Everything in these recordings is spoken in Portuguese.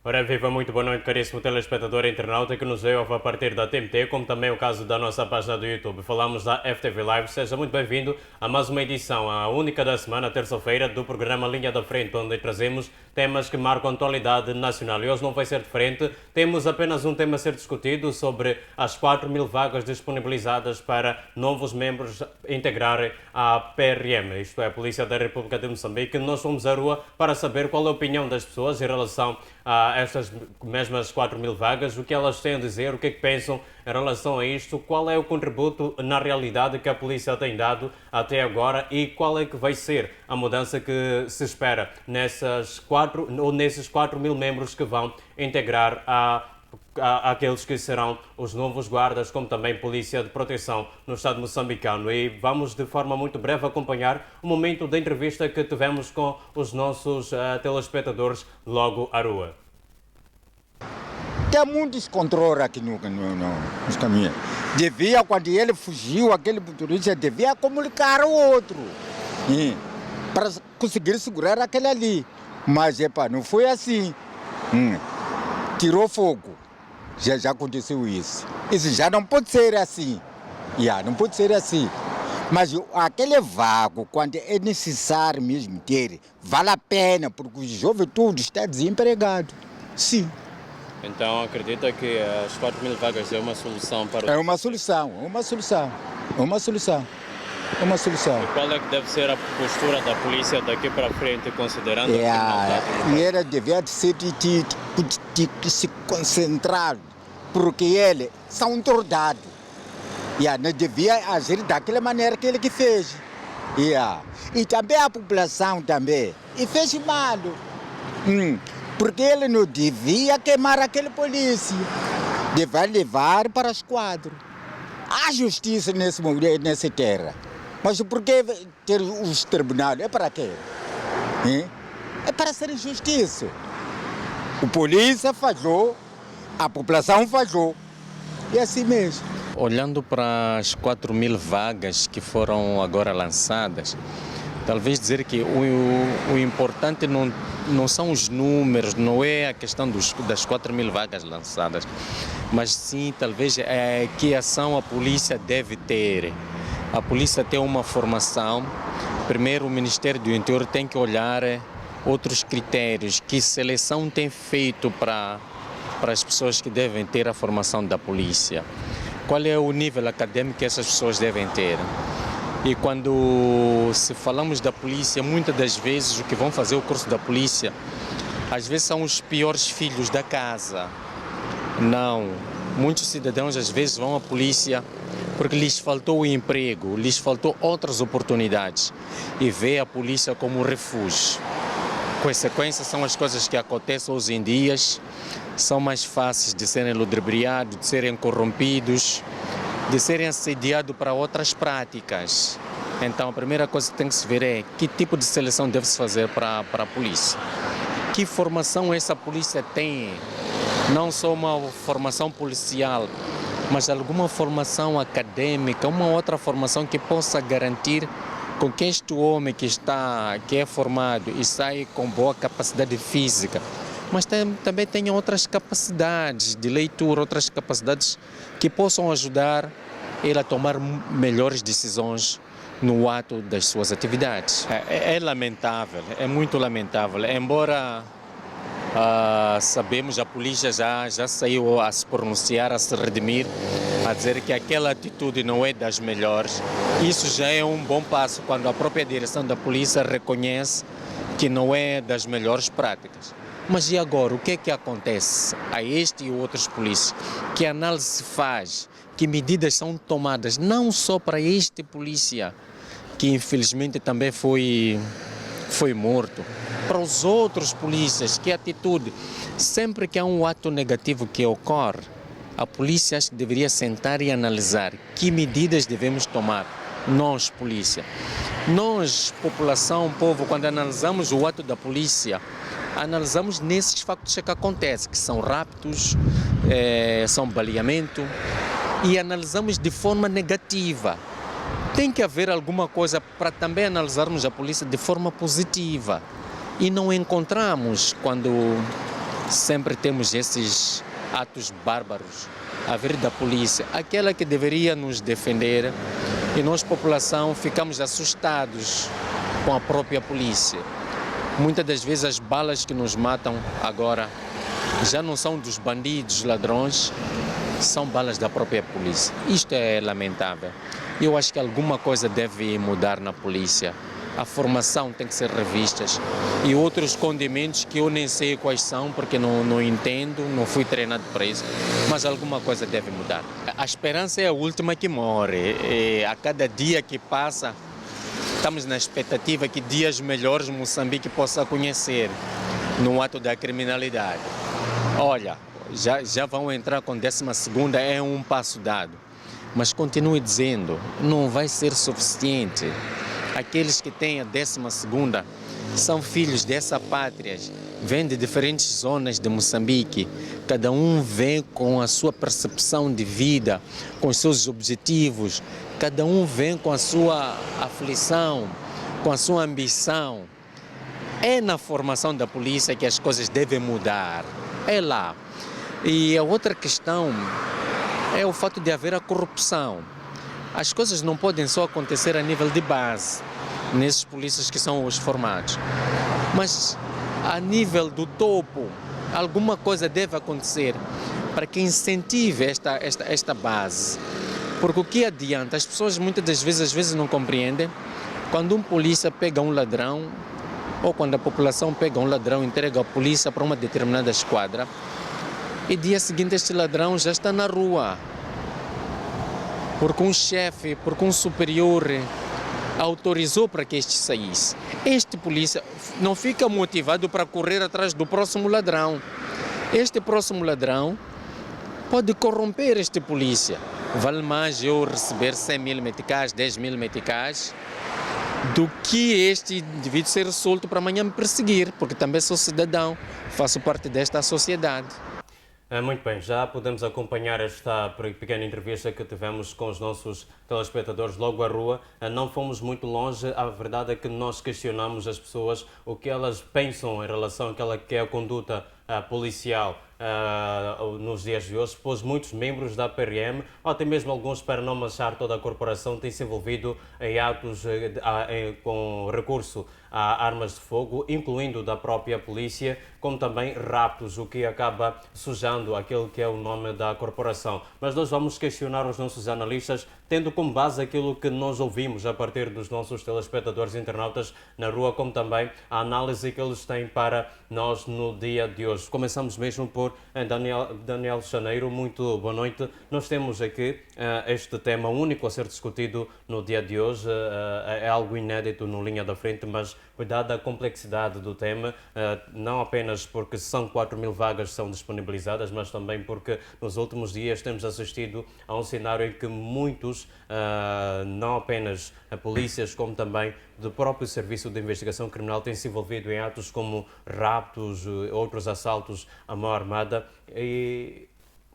Ora, viva, muito boa noite, caríssimo telespectador e internauta que nos ouve a partir da TMT, como também o caso da nossa página do YouTube. Falamos da FTV Live. Seja muito bem-vindo a mais uma edição, a única da semana, terça-feira, do programa Linha da Frente, onde trazemos temas que marcam a atualidade nacional. E hoje não vai ser diferente. Temos apenas um tema a ser discutido sobre as 4.000 vagas disponibilizadas para novos membros integrarem a PRM, isto é, a Polícia da República de Moçambique. Nós fomos à rua para saber qual é a opinião das pessoas em relação a estas mesmas 4.000 vagas, o que elas têm a dizer, o que é que pensam em relação a isto, qual é o contributo na realidade que a polícia tem dado até agora e qual é que vai ser a mudança que se espera nesses 4.000 membros que vão integrar aqueles que serão os novos guardas, como também Polícia de Proteção no Estado moçambicano. E vamos de forma muito breve acompanhar o momento da entrevista que tivemos com os nossos telespectadores logo à rua. Tem muito descontrole aqui nos caminhos. Devia, quando ele fugiu, aquele motorista devia comunicar ao outro para conseguir segurar aquele ali. Mas, não foi assim. Tirou fogo. Já aconteceu isso. Isso já não pode ser assim. Não pode ser assim. Mas aquele vago, quando é necessário mesmo ter, vale a pena, porque o jovem todo está desempregado. Sim. Então acredita que as 4.000 vagas é uma solução para o... É uma solução. E qual é que deve ser a postura da polícia daqui para frente, considerando a criminalidade? Ele devia ser de se concentrar, porque eles são tordados. Não devia agir daquela maneira que ele que fez. E também a população também. E fez mal. Porque ele não devia queimar aquele polícia. Devia levar para os quadros. Há justiça nessa terra. Mas por que ter os tribunais? É para quê? É para ser justiça. O polícia falhou, a população falhou. É assim mesmo. Olhando para as 4.000 vagas que foram agora lançadas, talvez dizer que o importante não são os números, não é a questão das 4.000 vagas lançadas, mas sim, talvez, que ação a polícia deve ter. A polícia tem uma formação. Primeiro, o Ministério do Interior tem que olhar outros critérios, que seleção tem feito para as pessoas que devem ter a formação da polícia. Qual é o nível acadêmico que essas pessoas devem ter? E quando se falamos da polícia, muitas das vezes o que vão fazer o curso da polícia, às vezes são os piores filhos da casa. Não, muitos cidadãos às vezes vão à polícia porque lhes faltou o emprego, lhes faltou outras oportunidades e vê a polícia como um refúgio. Consequências são as coisas que acontecem hoje em dia, são mais fáceis de serem ludibriados, de serem corrompidos, de serem assediados para outras práticas. Então a primeira coisa que tem que se ver é que tipo de seleção deve-se fazer para a polícia. Que formação essa polícia tem? Não só uma formação policial, mas alguma formação acadêmica, uma outra formação que possa garantir com que este homem que é formado e sai com boa capacidade física, mas também tenha outras capacidades de leitura, outras capacidades que possam ajudar ele a tomar melhores decisões no ato das suas atividades. É lamentável, é muito lamentável, embora sabemos, a polícia já saiu a se pronunciar, a se redimir, a dizer que aquela atitude não é das melhores. Isso já é um bom passo quando a própria direção da polícia reconhece que não é das melhores práticas. Mas e agora, o que é que acontece a este e outros polícias? Que análise se faz? Que medidas são tomadas, não só para este polícia, que infelizmente também foi morto, para os outros polícias, que atitude? Sempre que há um ato negativo que ocorre, a polícia acho que deveria sentar e analisar que medidas devemos tomar, nós, polícia. Nós, população, povo, quando analisamos o ato da polícia, analisamos nesses factos que acontecem, que são raptos, são baleamento, e analisamos de forma negativa. Tem que haver alguma coisa para também analisarmos a polícia de forma positiva. E não encontramos quando sempre temos esses atos bárbaros a vir da polícia, aquela que deveria nos defender, e nós, população, ficamos assustados com a própria polícia. Muitas das vezes as balas que nos matam agora já não são dos bandidos, ladrões, são balas da própria polícia. Isto é lamentável. Eu acho que alguma coisa deve mudar na polícia. A formação tem que ser revista e outros condimentos que eu nem sei quais são, porque não entendo, não fui treinado para isso, mas alguma coisa deve mudar. A esperança é a última que morre. E a cada dia que passa, estamos na expectativa que dias melhores Moçambique possa conhecer no ato da criminalidade. Olha, já vão entrar com 12ª, é um passo dado, mas continue dizendo, não vai ser suficiente. Aqueles que têm a 12ª são filhos dessa pátria, vêm de diferentes zonas de Moçambique. Cada um vem com a sua percepção de vida, com os seus objetivos. Cada um vem com a sua aflição, com a sua ambição. É na formação da polícia que as coisas devem mudar. É lá. E a outra questão é o fato de haver a corrupção. As coisas não podem só acontecer a nível de base, nesses polícias que são os formados, mas a nível do topo, alguma coisa deve acontecer para que incentive esta base. Porque o que adianta? As pessoas muitas das vezes, às vezes não compreendem, quando um polícia pega um ladrão, ou quando a população pega um ladrão e entrega a polícia para uma determinada esquadra, e dia seguinte este ladrão já está na rua. Porque um chefe, porque um superior autorizou para que este saísse. Este polícia não fica motivado para correr atrás do próximo ladrão. Este próximo ladrão pode corromper este polícia. Vale mais eu receber 100.000 meticais, 10.000 meticais, do que este indivíduo ser solto para amanhã me perseguir, porque também sou cidadão, faço parte desta sociedade. Muito bem, já podemos acompanhar esta pequena entrevista que tivemos com os nossos telespectadores logo à rua. Não fomos muito longe, a verdade é que nós questionamos as pessoas o que elas pensam em relação àquela que é a conduta policial nos dias de hoje, pois muitos membros da PRM, ou até mesmo alguns, para não manchar toda a corporação, têm se envolvido em atos com recurso a armas de fogo, incluindo da própria polícia, como também raptos, o que acaba sujando aquele que é o nome da corporação. Mas nós vamos questionar os nossos analistas, tendo como base aquilo que nós ouvimos a partir dos nossos telespectadores internautas na rua, como também a análise que eles têm para nós no dia de hoje. Começamos mesmo por Daniel Janeiro. Muito boa noite. Nós temos aqui este tema único a ser discutido no dia de hoje. É algo inédito no Linha da Frente, mas dada a complexidade do tema, não apenas porque são 4.000 vagas que são disponibilizadas, mas também porque nos últimos dias temos assistido a um cenário em que muitos, não apenas polícias, como também do próprio Serviço de Investigação Criminal, têm se envolvido em atos como raptos, outros assaltos à mão armada, e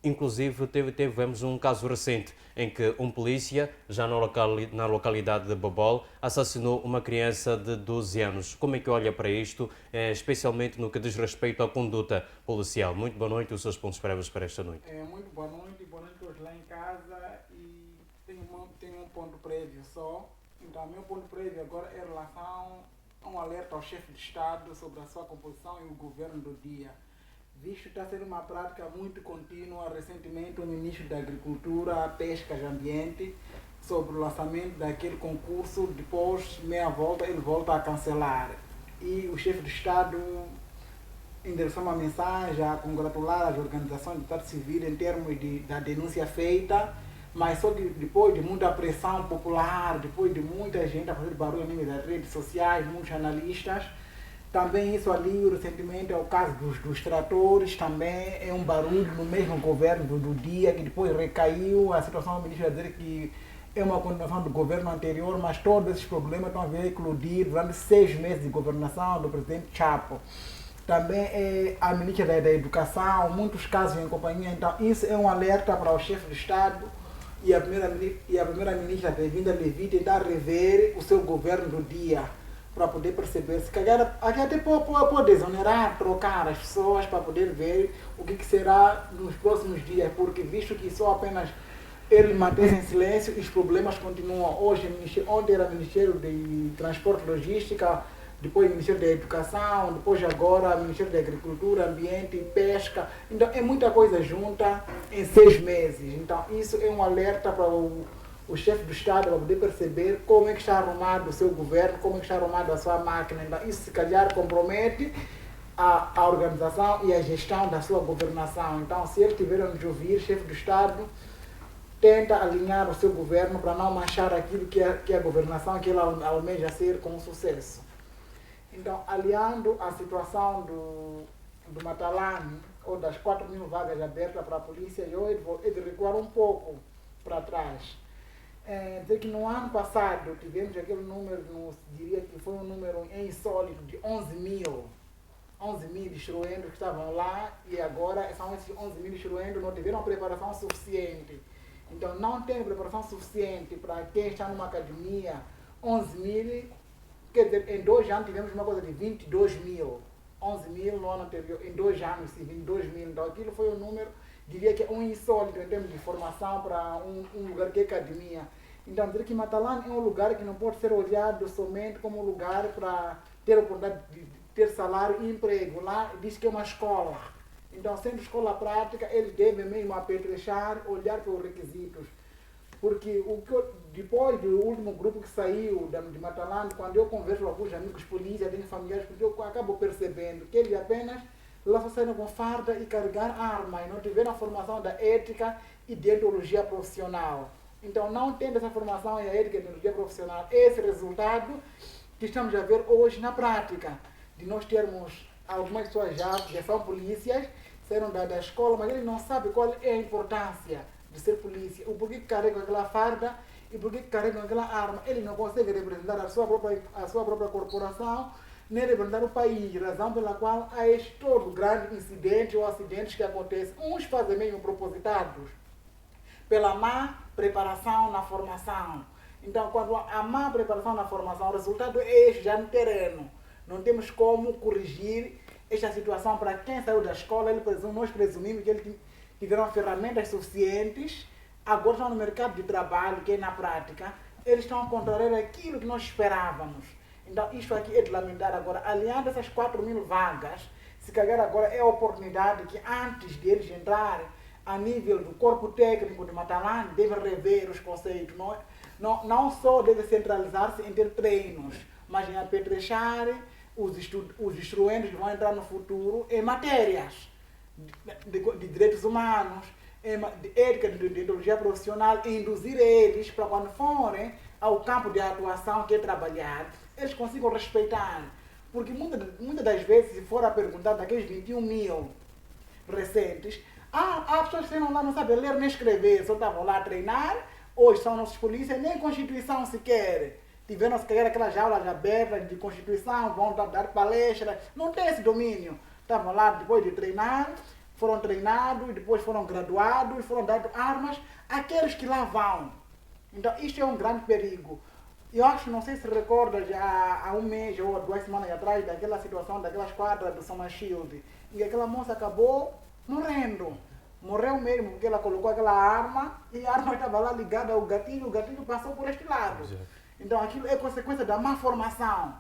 inclusive tivemos um caso recente em que um polícia, já na localidade de Bobol, assassinou uma criança de 12 anos. Como é que olha para isto, especialmente no que diz respeito à conduta policial? Muito boa noite, os seus pontos prévios para esta noite. Muito boa noite a todos lá em casa, e tenho um ponto prévio só. Então, meu ponto prévio agora é em relação a um alerta ao chefe de Estado sobre a sua composição e o governo do dia. Visto que está sendo uma prática muito contínua, recentemente o Ministro da Agricultura, Pesca e Ambiente, sobre o lançamento daquele concurso, depois, meia volta, ele volta a cancelar. E o chefe de Estado endereçou uma mensagem a congratular as organizações de sociedade civil em termos da denúncia feita, mas só que depois de muita pressão popular, depois de muita gente a fazer barulho nas redes sociais, muitos analistas, também isso ali, recentemente, é o caso dos tratores, também é um barulho no mesmo governo do dia, que depois recaiu, a situação do ministro a dizer que é uma continuação do governo anterior, mas todos esses problemas estão a vir eclodir durante 6 meses de governação do presidente Chapo. Também é a ministra da Educação, muitos casos em companhia, então isso é um alerta para o chefe de Estado e a primeira-ministra Bem-vinda Levi tentar rever o seu governo do dia. para poder perceber, se calhar aqui até pode exonerar, trocar as pessoas para poder ver o que será nos próximos dias, porque visto que só apenas ele mantém em silêncio e os problemas continuam. Hoje, ontem era Ministério de Transporte e Logística, depois Ministério da Educação, depois agora Ministério da Agricultura, Ambiente e Pesca. Então é muita coisa junta em 6 meses. Então isso é um alerta para o chefe do Estado para poder perceber como é que está arrumado o seu governo, como é que está arrumado a sua máquina. Então isso se calhar compromete a organização e a gestão da sua governação. Então se ele tiver a nos ouvir, chefe do Estado, tenta alinhar o seu governo para não manchar aquilo que é a governação que ele almeja ser com sucesso. Então, aliando a situação do Matalane, ou das 4.000 vagas abertas para a polícia, eu he de recuar um pouco para trás. Dizer que no ano passado tivemos aquele número, diria que foi um número insólito de 11 mil instruendos que estavam lá, e agora são esses 11 mil instruendos não tiveram preparação suficiente. Então, não tem preparação suficiente para quem está numa academia. 11 mil, quer dizer, em 2 anos tivemos uma coisa de 22 mil. 11 mil no ano anterior, em 2 anos, sim, 22 mil. Então, aquilo foi um número, diria que é um insólito em termos de formação para um lugar que é academia. Então, dizer que Matalane é um lugar que não pode ser olhado somente como um lugar para ter a oportunidade de ter salário e emprego. Lá diz que é uma escola. Então, sendo escola prática, eles devem mesmo apetrechar, olhar para os requisitos. Porque depois do último grupo que saiu de Matalane, quando eu converso com alguns amigos polícias, tenho familiares, porque eu acabo percebendo que eles apenas lá saíram com farda e carregar arma, e não tiveram a formação da ética e deontologia profissional. Então, não tendo essa formação e a ética e deontologia profissional, esse resultado que estamos a ver hoje na prática, de nós termos algumas pessoas já são polícias, saíram da escola, mas eles não sabem qual é a importância de ser polícia, o porquê que carregam aquela farda e porquê que carregam aquela arma. Eles não conseguem representar a sua própria corporação, nem representar o país, razão pela qual há este todo grande incidente ou acidentes que acontecem. Uns fazem mesmo propositados pela má preparação na formação. Então, quando há má preparação na formação, o resultado é este já no terreno. Não temos como corrigir esta situação para quem saiu da escola. Nós presumimos que eles tiveram ferramentas suficientes, agora estão no mercado de trabalho, que é na prática, eles estão a contrariar aquilo que nós esperávamos. Então, isto aqui é de lamentar agora. Aliando essas 4.000 vagas, se calhar agora é a oportunidade que antes de eles entrarem a nível do corpo técnico de Matalane, deve rever os conceitos. Não só deve centralizar-se em ter treinos, mas em apetrechar os instruendos que vão entrar no futuro em matérias de direitos humanos, de ética, de ideologia profissional, e induzir eles para quando forem ao campo de atuação que é trabalhar, eles consigam respeitar. Porque muitas das vezes, se for a perguntar daqueles 21 mil recentes, há pessoas que não sabem ler nem escrever, só estavam lá a treinar, hoje são nossos polícias, nem Constituição sequer. Tiveram se calhar aquelas aulas abertas de Constituição, vão dar palestras, não tem esse domínio. Estavam lá depois de treinar, foram treinados, e depois foram graduados, e foram dados armas àqueles que lá vão. Então isto é um grande perigo. Eu acho, não sei se recorda, já há um mês ou 2 semanas atrás, daquela situação, daquelas quadras do Soma Shield, e aquela moça acabou morrendo. Morreu mesmo, porque ela colocou aquela arma, e a arma estava lá ligada ao gatilho, o gatilho passou por este lado. Então aquilo é consequência da má formação,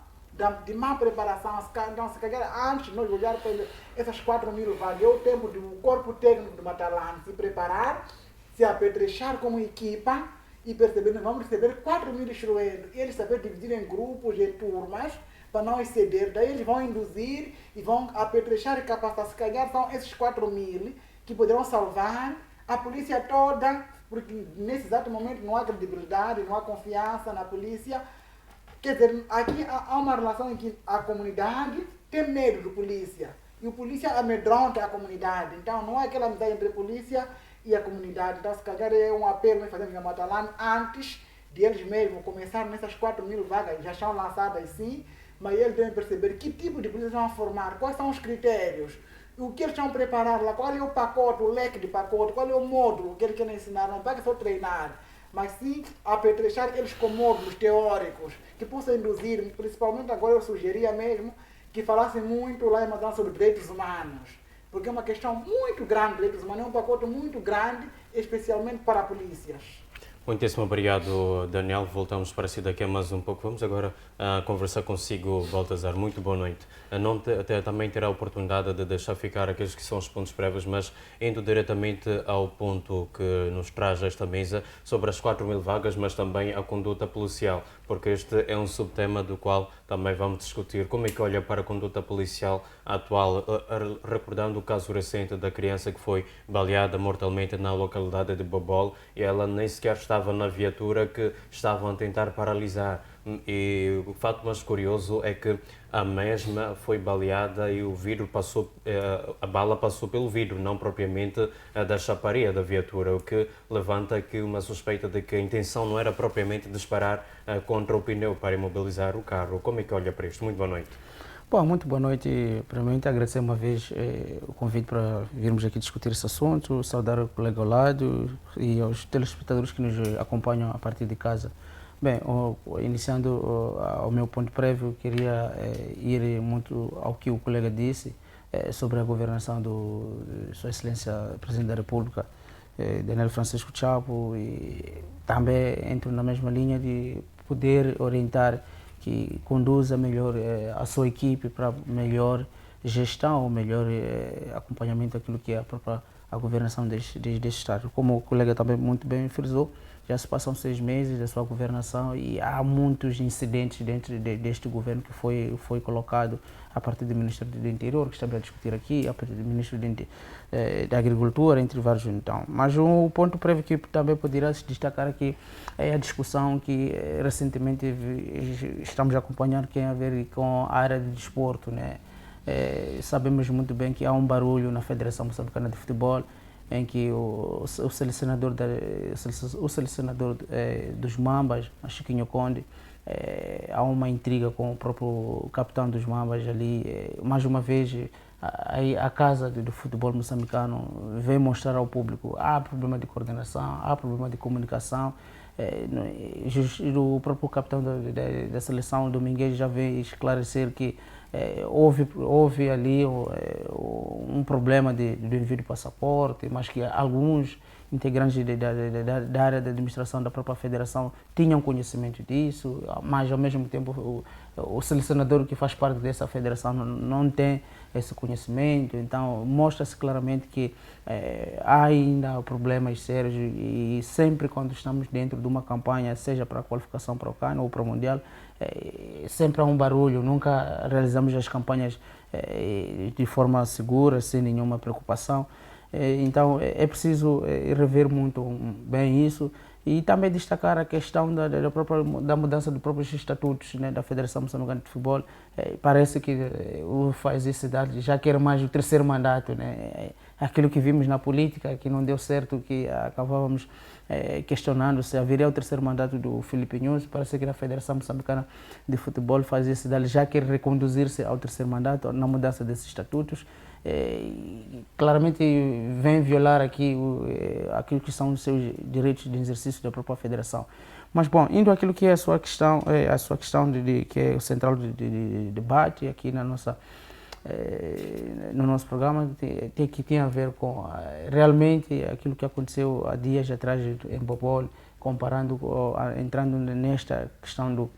de má preparação. Então, se calhar antes de nós olharmos para essas 4.000 vagas, é o tempo do corpo técnico de Matalane se preparar, se apetrechar como equipa e perceber que vamos receber 4.000 instruendos. Eles saber dividir em grupos e turmas para não exceder. Daí eles vão induzir e vão apetrechar e capacitar. Se calhar são esses 4.000 que poderão salvar a polícia toda, porque nesse exato momento não há credibilidade, não há confiança na polícia. Quer dizer, aqui há uma relação em que a comunidade tem medo do polícia e o polícia amedronta a comunidade. Então não há aquela amizade entre a polícia e a comunidade. Então, se calhar é um apelo que fazemos na Matalane antes de eles mesmos começarem nessas 4.000 vagas, já estão lançadas sim, mas eles devem perceber que tipo de polícia vão formar, quais são os critérios, o que eles estão a preparar lá, qual é o pacote, o leque de pacote, qual é o módulo que eles querem ensinar, não vai só treinar. mas sim apetrechar eles com módulos teóricos que possam induzir, principalmente agora eu sugeria mesmo que falassem muito lá em Matança sobre direitos humanos, porque é uma questão muito grande, direitos humanos é um pacote muito grande, especialmente para polícias. Muitíssimo obrigado, Daniel. Voltamos para si daqui a mais um pouco. Vamos agora conversar consigo, Baltazar. Muito boa noite. Também terá a oportunidade de deixar ficar aqueles que são os pontos prévios, mas indo diretamente ao ponto que nos traz esta mesa sobre as 4.000 vagas, mas também a conduta policial, porque este é um subtema do qual também vamos discutir. Como é que olha para a conduta policial atual, recordando o caso recente da criança que foi baleada mortalmente na localidade de Bobol e ela nem sequer estava na viatura que estavam a tentar paralisar. E o fato mais curioso é que a mesma foi baleada e o vidro passou, a bala passou pelo vidro, não propriamente da chaparia da viatura, o que levanta aqui uma suspeita de que a intenção não era propriamente disparar contra o pneu para imobilizar o carro. Como é que olha para isto? Muito boa noite. Bom, muito boa noite. Primeiramente, agradecer uma vez o convite para virmos aqui discutir esse assunto, saudar o colega ao lado e aos telespectadores que nos acompanham a partir de casa. Bem, iniciando ao meu ponto prévio, queria ir muito ao que o colega disse sobre a governação do Sua Excelência Presidente da República, Daniel Francisco Chapo, e também entro na mesma linha de poder orientar que conduza melhor a sua equipe para melhor gestão, melhor acompanhamento daquilo que é a própria governação deste Estado. Como o colega também muito bem frisou, já se passam 6 meses da sua governação e há muitos incidentes dentro deste governo que foi colocado a partir do Ministério do Interior, que estamos a discutir aqui, a partir do Ministério da Agricultura, entre vários. Então. Mas um ponto prévio que também poderá se destacar aqui é a discussão que recentemente estamos a acompanhar, que tem a ver com a área de desporto, né? Sabemos muito bem que há um barulho na Federação Moçambicana de Futebol, em que o selecionador dos Mambas, Chiquinho Conde, há uma intriga com o próprio capitão dos Mambas ali. Mais uma vez, a casa do futebol moçambicano vem mostrar ao público há problema de coordenação, há problema de comunicação. O próprio capitão da seleção, Domingues, já veio esclarecer que houve ali um problema do envio de passaporte, mas que alguns integrantes da área da administração da própria federação tinham conhecimento disso, mas ao mesmo tempo o selecionador que faz parte dessa federação não tem esse conhecimento. Então mostra-se claramente que há ainda problemas sérios e sempre quando estamos dentro de uma campanha, seja para a qualificação para o CAN ou para o Mundial, sempre há um barulho, nunca realizamos as campanhas de forma segura, sem nenhuma preocupação. Então é preciso rever muito bem isso e também destacar a questão da mudança dos próprios estatutos, né, da Federação Moçambicana de Futebol. Parece que o Faz isso já quer mais o 3º mandato, né? Aquilo que vimos na política, que não deu certo, que acabávamos questionando se haveria o 3º mandato do Filipe Nunes. Parece que a Federação Moçambicana de Futebol Faz isso já quer reconduzir-se ao 3º mandato na mudança desses estatutos. Claramente vem violar aqui aquilo que são os seus direitos de exercício da própria federação. Mas bom, indo àquilo que é a sua questão que é o central de debate aqui no nosso programa, que tem a ver com realmente aquilo que aconteceu há dias atrás em Bobol, entrando nesta questão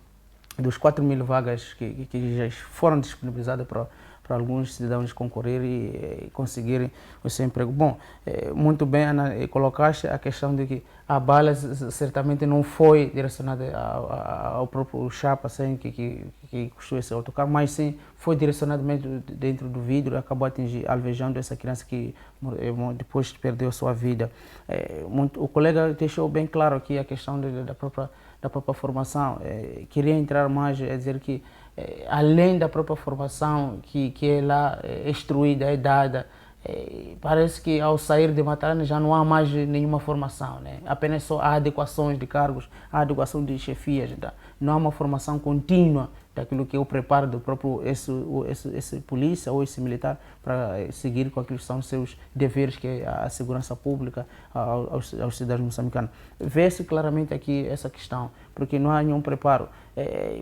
dos 4.000 vagas que já foram disponibilizadas para alguns cidadãos concorrerem e conseguirem o seu emprego. Bom, muito bem colocaste a questão de que a bala certamente não foi direcionada ao próprio chapa assim, que custou esse autocarro, mas sim foi direcionada mesmo dentro do vidro e acabou alvejando essa criança que depois perdeu a sua vida. O colega deixou bem claro aqui a questão da própria formação. Queria entrar mais a dizer que além da própria formação que é lá instruída, é dada Parece que ao sair de Matalane já não há mais nenhuma formação, né? Apenas só há adequações de cargos, há adequação de chefias, tá? Não há uma formação contínua daquilo que é o preparo do próprio esse polícia ou esse militar para seguir com aquilo que são os seus deveres, que é a segurança pública aos cidadãos moçambicanos. Vê-se claramente aqui essa questão, porque não há nenhum preparo.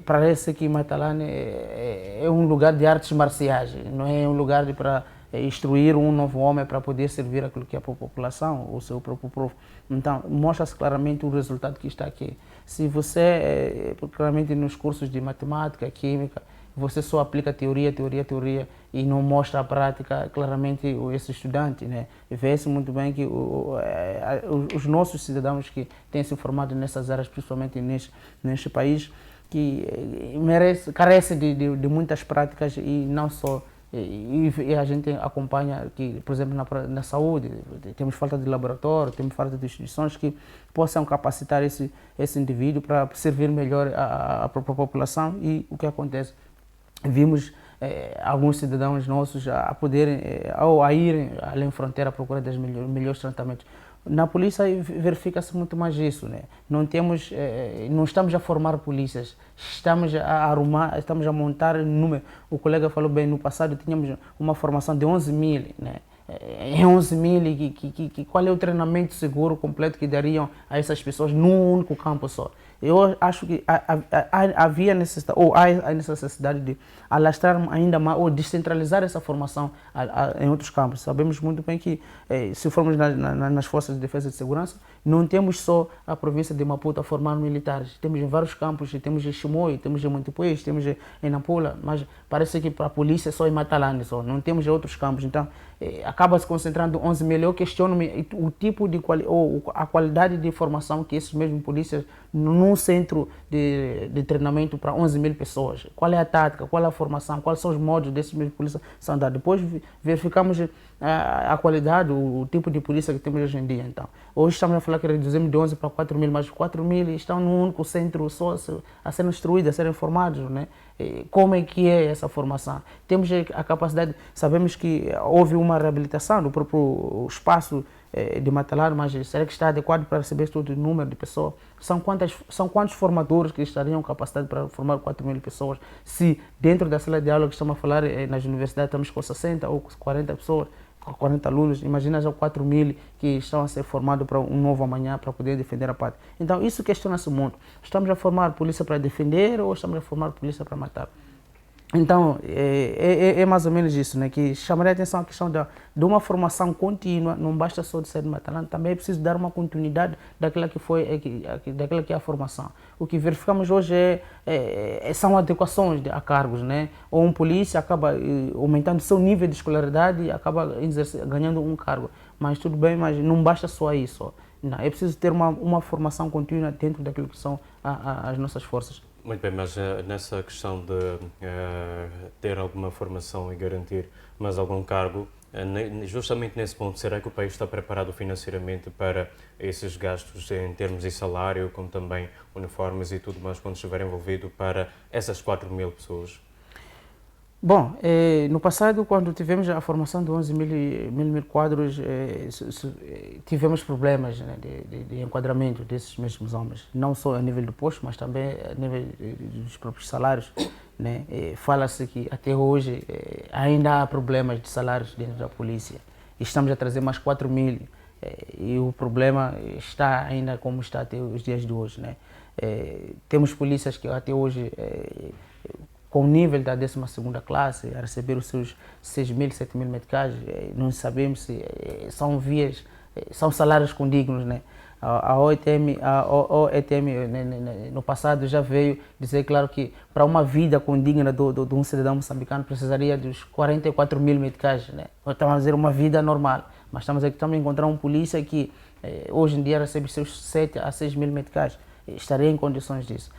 Parece que Matalane é um lugar de artes marciais, não é um lugar para instruir um novo homem para poder servir aquilo que é a população, o seu próprio povo. Então, mostra-se claramente o resultado que está aqui. Se você, claramente nos cursos de matemática, química, você só aplica teoria e não mostra a prática, claramente esse estudante, né? Vê-se muito bem que os nossos cidadãos que têm se formado nessas áreas, principalmente neste país, que carece de muitas práticas e não só. E a gente acompanha que, por exemplo, na saúde, temos falta de laboratório, temos falta de instituições que possam capacitar esse indivíduo para servir melhor a própria população. E o que acontece? Vimos alguns cidadãos nossos a poderem, ou a irem além da fronteira à procura dos melhores tratamentos. Na polícia verifica-se muito mais isso, né? Não estamos a formar polícias, estamos a arrumar, estamos a montar número. O colega falou bem, no passado tínhamos uma formação de 11 mil, né? Em 11 mil, qual é o treinamento seguro completo que dariam a essas pessoas num único campo só? Eu acho que havia necessidade, ou há a necessidade de alastrar ainda mais, ou descentralizar essa formação em outros campos. Sabemos muito bem que, se formos nas forças de defesa e de segurança, não temos só a província de Maputo a formar militares. Temos em vários campos, temos em Chimoio, temos em Montepuez, temos em Nampula, mas parece que para a polícia só em Matalane, só. Não temos em outros campos. Então, acaba se concentrando 11 mil. Eu questiono-me o tipo de ou a qualidade de formação que esses mesmos polícias num centro de treinamento para 11 mil pessoas. Qual é a tática, qual é a formação, quais são os modos desses mesmos polícias são dados. Depois verificamos a qualidade, o tipo de polícia que temos hoje em dia. Então, hoje estamos a falar que reduzimos de 11 para 4 mil, mas 4 mil estão num único centro só a serem instruídos, a serem formados, né? Como é que é essa formação? Temos a capacidade, sabemos que houve uma reabilitação do próprio espaço de Matalane, mas será que está adequado para receber todo o número de pessoas? São quantos formadores que estariam capacitados para formar 4 mil pessoas? Se dentro da sala de aula que estamos a falar, nas universidades estamos com 60 ou 40 pessoas, 40 alunos, imagina já 4 mil que estão a ser formados para um novo amanhã para poder defender a pátria. Então isso questiona-se muito. Estamos a formar polícia para defender ou estamos a formar polícia para matar? Então, é mais ou menos isso, né? Que chamaria a atenção a questão de uma formação contínua, não basta só de ser de Matalane, também é preciso dar uma continuidade daquela que é a formação. O que verificamos hoje são adequações a cargos, né? Ou um polícia acaba aumentando seu nível de escolaridade e acaba ganhando um cargo. Mas tudo bem, mas não basta só isso. Não, é preciso ter uma formação contínua dentro daquilo que são as nossas forças. Muito bem, mas nessa questão de ter alguma formação e garantir mais algum cargo, justamente nesse ponto, será que o país está preparado financeiramente para esses gastos em termos de salário, como também uniformes e tudo mais, quando estiver envolvido para essas 4 mil pessoas? Bom, no passado, quando tivemos a formação de 11 mil quadros, tivemos problemas, né, de enquadramento desses mesmos homens, não só a nível do posto, mas também a nível dos próprios salários, né? Fala-se que até hoje ainda há problemas de salários dentro da polícia. Estamos a trazer mais 4 mil e o problema está ainda como está até os dias de hoje, né? Temos polícias que até hoje com o nível da 12ª classe, a receber os seus 6 mil, 7 mil meticais, não sabemos se são salários condignos, né? A OITM no passado já veio dizer, claro, que para uma vida condigna de um cidadão moçambicano precisaria dos 44 mil meticais, né? Estamos a dizer uma vida normal, mas estamos a encontrar um polícia que hoje em dia recebe seus 7 a 6 mil meticais. Estaria em condições disso.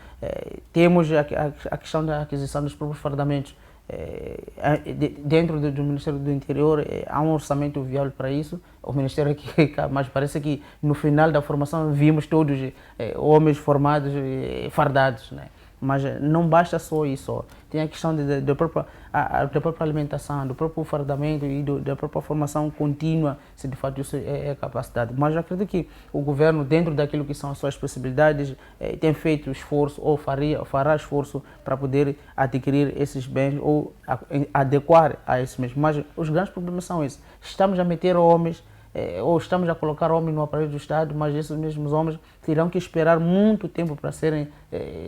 Temos a questão da aquisição dos próprios fardamentos. Dentro do Ministério do Interior há um orçamento viável para isso. O Ministério aqui, mas parece que no final da formação vimos todos homens formados fardados, né? Mas não basta só isso. Tem a questão da própria alimentação, do próprio fardamento e da própria formação contínua, se de fato isso é capacidade. Mas eu acredito que o governo, dentro daquilo que são as suas possibilidades, tem feito esforço ou fará esforço para poder adquirir esses bens ou adequar a esses mesmos. Mas os grandes problemas são esses. Estamos a meter homens ou estamos a colocar homens no aparelho do Estado, mas esses mesmos homens terão que esperar muito tempo para serem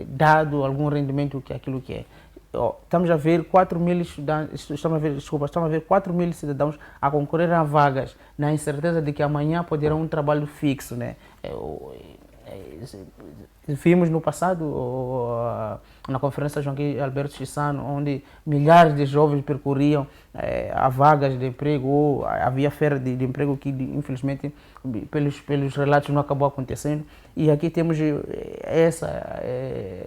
dado algum rendimento que aquilo que é. Estamos a ver 4 mil estudantes, estamos a ver 4 mil cidadãos a concorrer a vagas, na incerteza de que amanhã poderão um trabalho fixo, né? Vimos no passado na conferência Joaquim Alberto Chissano, onde milhares de jovens percorriam a vagas de emprego, ou havia feira de emprego que infelizmente pelos relatos não acabou acontecendo. E aqui temos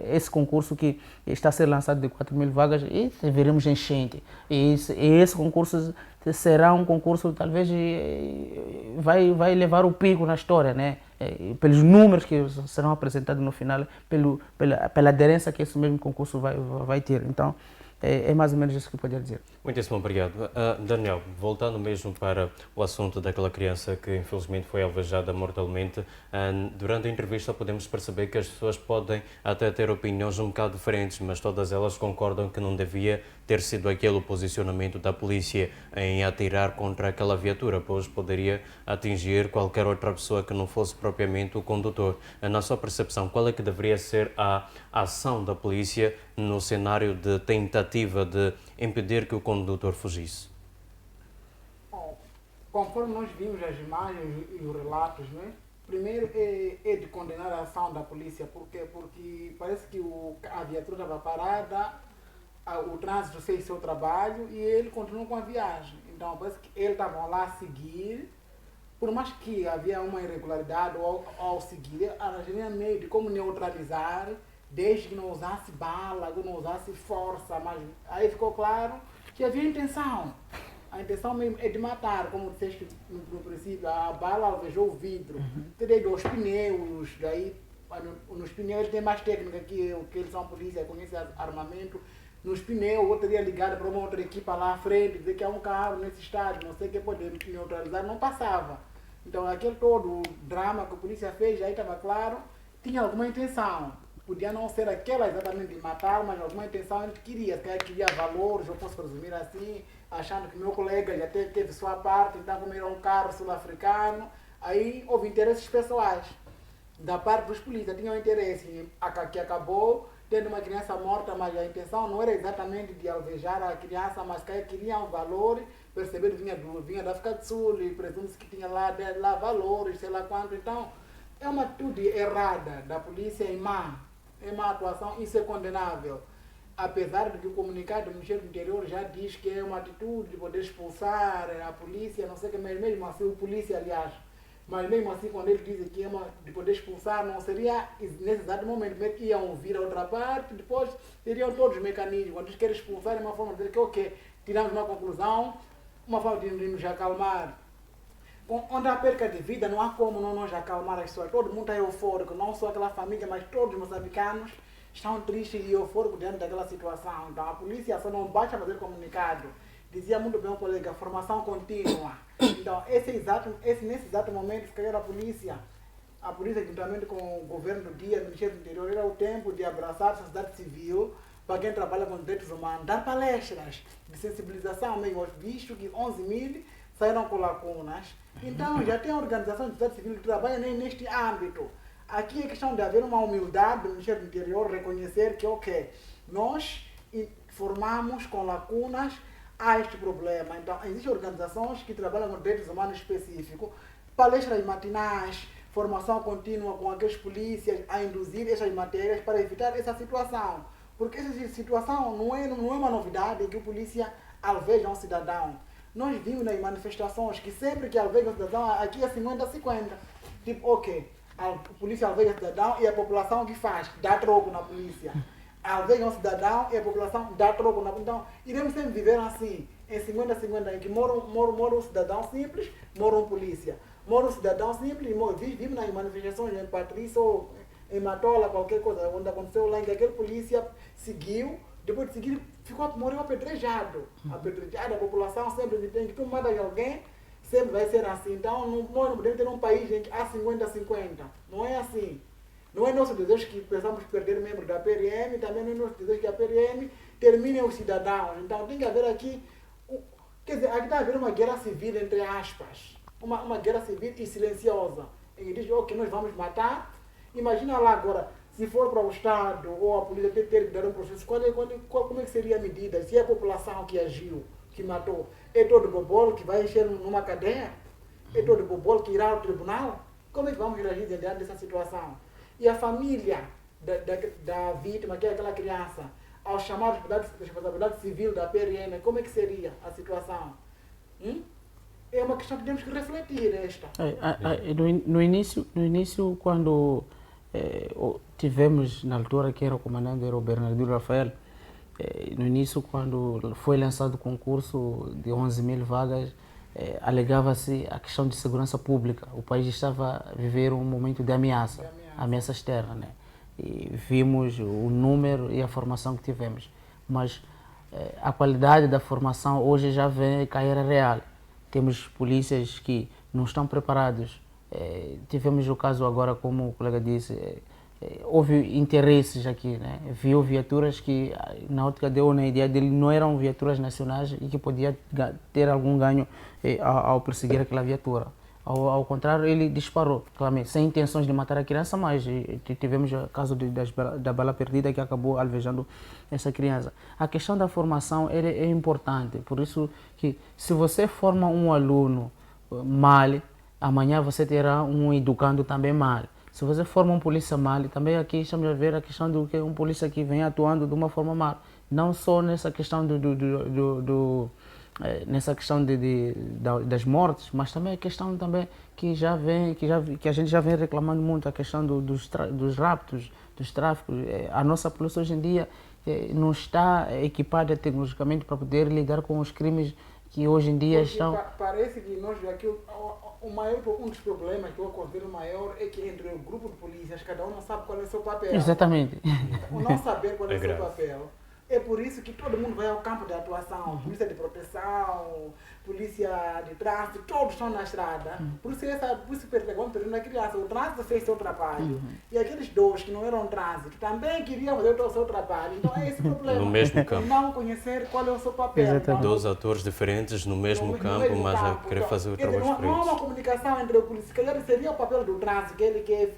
esse concurso que está a ser lançado de 4 mil vagas e veremos enchente. E esse concurso será um concurso, talvez, vai levar o pico na história, né? Pelos números que serão apresentados no final, pela aderência que esse mesmo concurso vai ter. Então, é mais ou menos isso que eu poderia dizer. Muitíssimo obrigado. Daniel, voltando mesmo para o assunto daquela criança que infelizmente foi alvejada mortalmente, durante a entrevista podemos perceber que as pessoas podem até ter opiniões um bocado diferentes, mas todas elas concordam que não devia ter sido aquele o posicionamento da polícia em atirar contra aquela viatura, pois poderia atingir qualquer outra pessoa que não fosse propriamente o condutor. Na sua percepção, qual é que deveria ser a ação da polícia no cenário de tentativa de impedir que o condutor fugisse? Bom, conforme nós vimos as imagens e os relatos, né? Primeiro é de condenar a ação da polícia, porque parece que a viatura estava parada, o trânsito fez seu trabalho e ele continuou com a viagem. Então parece que eles estavam lá a seguir, por mais que havia uma irregularidade ao seguir, havia meio de como neutralizar, desde que não usasse bala, que não usasse força, mas aí ficou claro que havia intenção. A intenção mesmo é de matar, como disseste no princípio, a bala alvejou o vidro, tirei dos pneus, daí nos pneus tem mais técnica que eles são polícia, conhecem armamento. Nos pneus, eu teria ligado para uma outra equipa lá à frente, dizer que há um carro nesse estádio, não sei o que poder neutralizar, não passava. Então aquele todo o drama que a polícia fez, aí estava claro, tinha alguma intenção. Podia não ser aquela exatamente de matar, mas alguma intenção ele queria valores, eu posso presumir assim, achando que meu colega já teve sua parte, então como era um carro sul-africano, aí houve interesses pessoais. Da parte dos polícias, tinham interesse que acabou tendo uma criança morta, mas a intenção não era exatamente de alvejar a criança, mas que queriam valores, perceber que vinha da África do Sul, e presume-se que tinha lá valores, sei lá quanto. Então, é uma atitude errada da polícia em má atuação, isso é condenável. Apesar de que o comunicado do Ministério do Interior já diz que é uma atitude de poder expulsar a polícia, não sei o que, mas mesmo assim, o polícia, aliás, mas mesmo assim, quando ele diz que é de poder expulsar, não seria nesse exato momento, primeiro iam vir a outra parte, depois teriam todos os mecanismos. Quando eles querem expulsar, é uma forma de dizer que, ok, tiramos uma conclusão, uma forma de nos acalmar. Onde há perca de vida, não há como não nos acalmar as pessoas. Todo mundo está eufórico, não só aquela família, mas todos os moçambicanos estão tristes e eufóricos diante daquela situação. Então a polícia só não basta fazer comunicado. Dizia muito bem o colega, formação contínua. Então, nesse exato momento, se calhar a polícia, juntamente com o governo do dia, o Ministério do Interior, era o tempo de abraçar a sociedade civil, para quem trabalha com direitos humanos, dar palestras de sensibilização mesmo, visto que 11 mil saíram com lacunas. Então, já tem organizações de sociedade civil que trabalham neste âmbito. Aqui é questão de haver uma humildade do Ministério do Interior, reconhecer que, ok, nós formamos com lacunas a este problema. Então, existem organizações que trabalham com direitos humanos específicos, palestras matinais, formação contínua com aqueles polícias a induzir essas matérias para evitar essa situação. Porque essa situação não é uma novidade que o polícia alveja um cidadão. Nós vimos nas manifestações que sempre que alveja um cidadão, aqui é 50-50. Tipo, ok, a polícia alveja o cidadão e a população que faz? Dá troco na polícia. Alveja um cidadão e a população dá troco na polícia. Então, iremos sempre viver assim, em 50-50, em que mora um cidadão simples, mora um polícia. Mora um cidadão simples, vimos nas manifestações em Patrícia, em Matola, qualquer coisa, onde aconteceu lá, em que aquele polícia seguiu, depois de seguir, morreu apedrejado. Apedrejado, a população sempre tem que tu mata alguém, sempre vai ser assim. Então, nós não podemos ter um país em que há 50-50. Não é assim. Não é nosso desejo que pensamos perder membros da PRM, também não é nosso desejo que a PRM termine os cidadãos. Então, tem que haver aqui, quer dizer, aqui está a haver uma guerra civil, entre aspas. Uma guerra civil e silenciosa. Em que diz, ok, nós vamos matar. Imagina lá agora, se for para o Estado ou a polícia ter que dar um processo, como é que seria a medida? Se é a população que agiu, que matou, é todo bobolo que vai encher numa cadeia? É todo bobolo que irá ao tribunal? Como é que vamos reagir diante dessa situação? E a família da vítima, que é aquela criança, ao chamar de responsabilidade civil da PRM, como é que seria a situação? É uma questão que temos que refletir esta. No início, quando tivemos, na altura que era o comandante, era o Bernardino Rafael, no início, quando foi lançado o concurso de 11 mil vagas, alegava-se a questão de segurança pública. O país estava a viver um momento de ameaça externa, né? E vimos o número e a formação que tivemos. Mas a qualidade da formação hoje já vem cair a real. Temos polícias que não estão preparados. Tivemos o caso agora, como o colega disse, houve interesses aqui, né? Viu viaturas que, na ótica deu na ideia dele, não eram viaturas nacionais e que podia ter algum ganho ao perseguir aquela viatura. Ao contrário, ele disparou, claramente, sem intenções de matar a criança, mas tivemos o caso da bala perdida que acabou alvejando essa criança. A questão da formação é importante, por isso que se você forma um aluno mal, amanhã você terá um educando também mal. Se você forma um polícia mal, também aqui estamos a ver a questão do que um polícia que vem atuando de uma forma mal. Não só nessa questão nessa questão das mortes, mas também a questão também que a gente já vem reclamando muito, a questão dos raptos, dos tráficos. A nossa polícia hoje em dia não está equipada tecnologicamente para poder lidar com os crimes que hoje em dia estão... Parece que nós aqui, um dos problemas que eu considero maior é que entre o grupo de polícias, cada um não sabe qual é o seu papel. Exatamente. O não saber qual é o seu papel. É por isso que todo mundo vai ao campo de atuação. Polícia de proteção, polícia de trânsito, todos estão na estrada. Por isso vamos perdendo a criança. O trânsito fez seu trabalho. E aqueles dois que não eram trânsito também queriam fazer o seu trabalho. Então é esse o problema. No mesmo campo. Não conhecer qual é o seu papel. Então, dois atores diferentes no mesmo campo, mas a querer fazer o trabalho diferente. Não há uma comunicação entre o polícia. Calhar seria o papel do trânsito, que ele que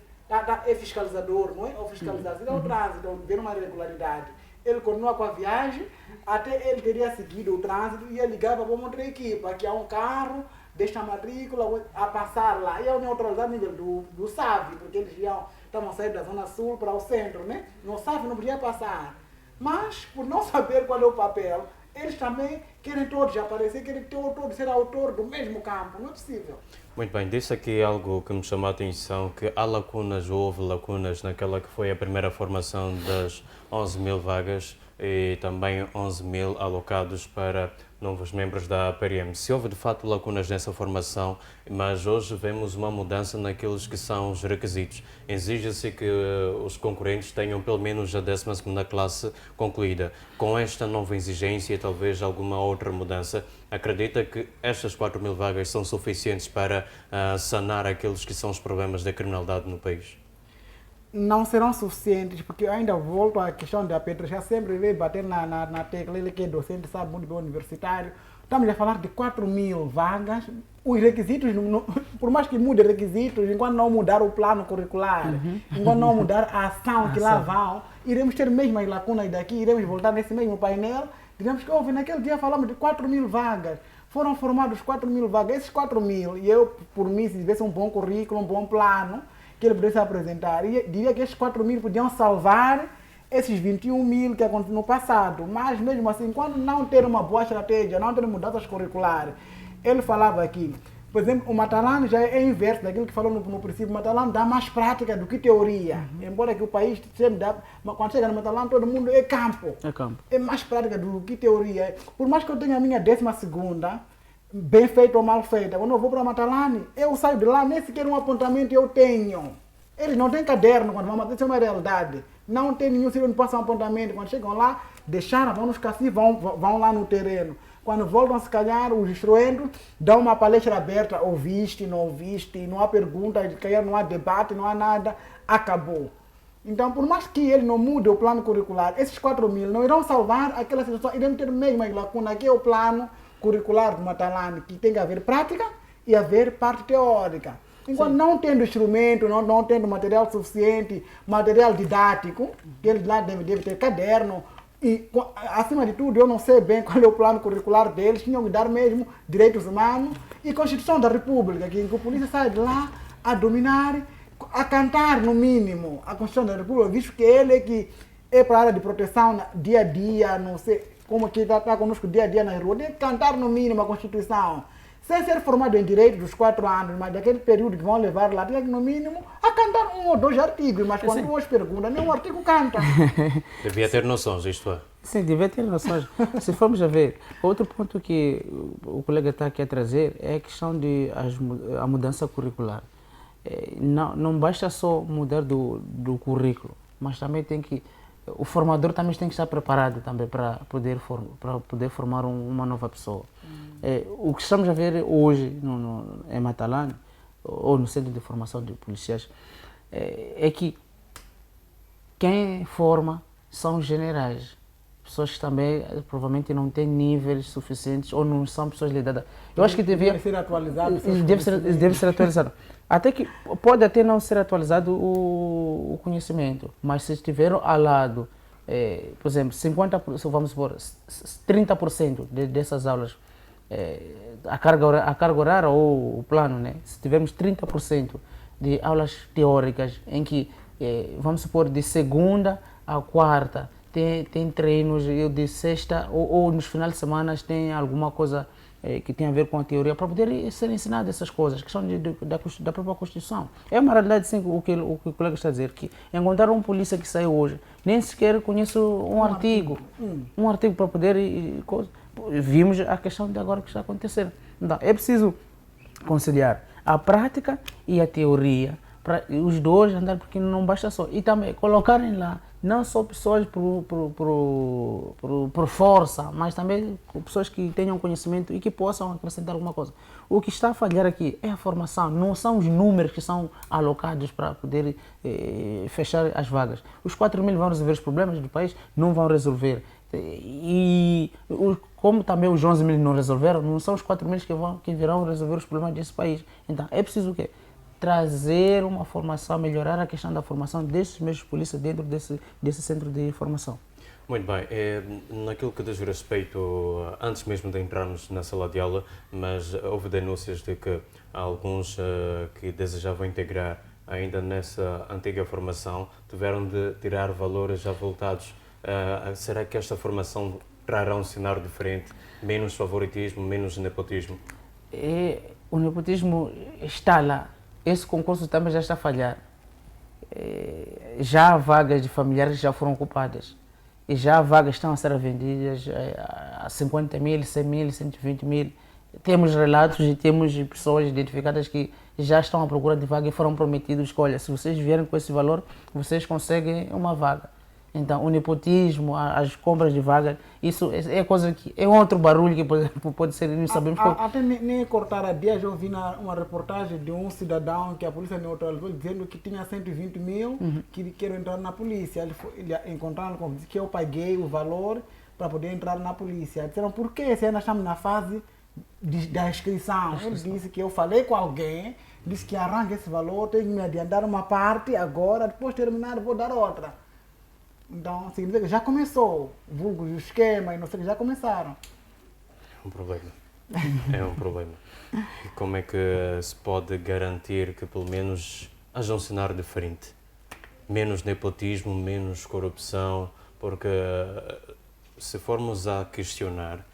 é fiscalizador, não é? Ou fiscalizador. É o trânsito, onde vê uma irregularidade. Ele continua com a viagem, até ele teria seguido o trânsito e ele ligava para uma outra equipa, que há um carro desta matrícula a passar lá. E eu neutralizar o nível do SAV, porque eles estavam a sair da zona sul para o centro, né? No SAV não podia passar. Mas, por não saber qual é o papel, eles também querem todos aparecer, querem todos ser autor do mesmo campo. Não é possível. Muito bem, disse aqui algo que me chamou a atenção, que houve lacunas naquela que foi a primeira formação das 11 mil vagas e também 11 mil alocados para novos membros da PRM. Se houve de fato lacunas nessa formação, mas hoje vemos uma mudança naqueles que são os requisitos. Exige-se que os concorrentes tenham pelo menos a 12ª classe concluída. Com esta nova exigência e talvez alguma outra mudança, acredita que estas 4 mil vagas são suficientes para sanar aqueles que são os problemas da criminalidade no país? Não serão suficientes, porque eu ainda volto à questão da Petra, já sempre veio bater na tecla, ele que é docente, sabe muito bem, universitário. Estamos a falar de 4 mil vagas, os requisitos, por mais que mude requisitos, enquanto não mudar o plano curricular, enquanto não mudar a ação que lá vão, iremos ter mesmas lacunas daqui, iremos voltar nesse mesmo painel, digamos que houve, naquele dia falamos de 4 mil vagas, foram formados 4 mil vagas, esses 4 mil, e eu, por mim, se tivesse um bom currículo, um bom plano, que ele pudesse apresentar, e diria que esses 4 mil podiam salvar esses 21 mil que aconteceu no passado, mas mesmo assim, quando não ter uma boa estratégia, não ter mudanças curriculares, ele falava aqui, por exemplo, o Matalan já é inverso daquilo que falou no princípio, o Matalan dá mais prática do que teoria, embora que o país sempre dá, mas quando chega no Matalan todo mundo é campo, é mais prática do que teoria, por mais que eu tenha a minha 12ª, bem feita ou mal feita, quando eu vou para Matalane, eu saio de lá, nem sequer um apontamento eu tenho. Eles não têm caderno quando vão, isso é uma realidade. Não tem nenhum sítio onde passam apontamento. Quando chegam lá, deixaram, vão nos caciques, vão lá no terreno. Quando voltam, se calhar, os instruendos dão uma palestra aberta, ouviste, não há pergunta, não há debate, não há nada, acabou. Então, por mais que ele não mude o plano curricular, esses 4.000 não irão salvar aquela situação, irão ter mesmo a lacuna, que é o plano curricular do Matalane, que tem que haver prática e haver parte teórica. Enquanto não tendo instrumento, não tendo material suficiente, material didático, que eles lá devem ter caderno, e acima de tudo, eu não sei bem qual é o plano curricular deles, tinham que dar mesmo direitos humanos e Constituição da República, que a polícia sai de lá a dominar, a cantar no mínimo a Constituição da República, visto que ele é que é para a área de proteção dia a dia, não sei como que está conosco dia a dia na rua, tem que cantar no mínimo a Constituição. Sem ser formado em direito dos 4 anos, mas daquele período que vão levar lá, tem que no mínimo a cantar 1 ou 2 artigos, mas quando você pergunta, nenhum artigo canta. Devia ter noções, isto é. Sim, devia ter noções. Se formos a ver, outro ponto que o colega está aqui a trazer é a questão de a mudança curricular. Não basta só mudar do currículo, mas também o formador também tem que estar preparado também para poder formar uma nova pessoa. O que estamos a ver hoje em Matalane, ou no Centro de Formação de Policiais, é que quem forma são os generais. Pessoas que também provavelmente não têm níveis suficientes ou não são pessoas lidadas. Eu acho que devia ser atualizado. Deve ser atualizado. Até que pode até não ser atualizado o conhecimento, mas se estiver ao lado, por exemplo, 50%, vamos supor, 30% dessas aulas, a carga horária ou o plano, né? Se tivermos 30% de aulas teóricas em que, vamos supor, de segunda a quarta, tem treinos de sexta ou nos finais de semana tem alguma coisa que tem a ver com a teoria para poder ser ensinado essas coisas, que são da própria Constituição. É uma realidade, sim, o que o colega está a dizer, que encontrar um polícia que saiu hoje, nem sequer conhece um artigo para poder... Vimos a questão de agora que está acontecendo. Então, é preciso conciliar a prática e a teoria, para os dois andar, porque não basta só. E também colocarem lá não só pessoas por força, mas também pessoas que tenham conhecimento e que possam acrescentar alguma coisa. O que está a falhar aqui é a formação, não são os números que são alocados para poder fechar as vagas. Os 4.000 vão resolver os problemas do país? Não vão resolver. E como também os 11.000 não resolveram, não são os 4.000 que virão resolver os problemas desse país. Então, é preciso o quê? Trazer uma formação, melhorar a questão da formação desses mesmos polícias dentro desse centro de formação. Muito bem, naquilo que diz respeito, antes mesmo de entrarmos na sala de aula, mas houve denúncias de que alguns que desejavam integrar ainda nessa antiga formação tiveram de tirar valores já voltados. Será que esta formação trará um cenário diferente, menos favoritismo, menos nepotismo? O nepotismo está lá. Esse concurso também já está a falhar. Já há vagas de familiares que já foram ocupadas. E já há vagas que estão a ser vendidas a 50.000, 100.000, 120.000. Temos relatos e temos pessoas identificadas que já estão à procura de vaga e foram prometidos que, olha, se vocês vierem com esse valor, vocês conseguem uma vaga. Então, o nepotismo, as compras de vaga, isso é coisa que é outro barulho que pode ser, não sabemos qual. Até nem cortar a dias, eu vi uma reportagem de um cidadão que a polícia neutralizou dizendo que tinha 120.000 que queriam entrar na polícia. Ele encontraram com que eu paguei o valor para poder entrar na polícia. Disseram, por que se ainda estamos na fase da inscrição? Ele disse que eu falei com alguém, disse que arranca esse valor, tenho que me adiantar uma parte agora, depois terminar vou dar outra. Então, significa que já começou, vulgo o esquema e não sei, já começaram. É um problema. É um problema. E como é que se pode garantir que pelo menos haja um cenário diferente? Menos nepotismo, menos corrupção, porque se formos a questionar,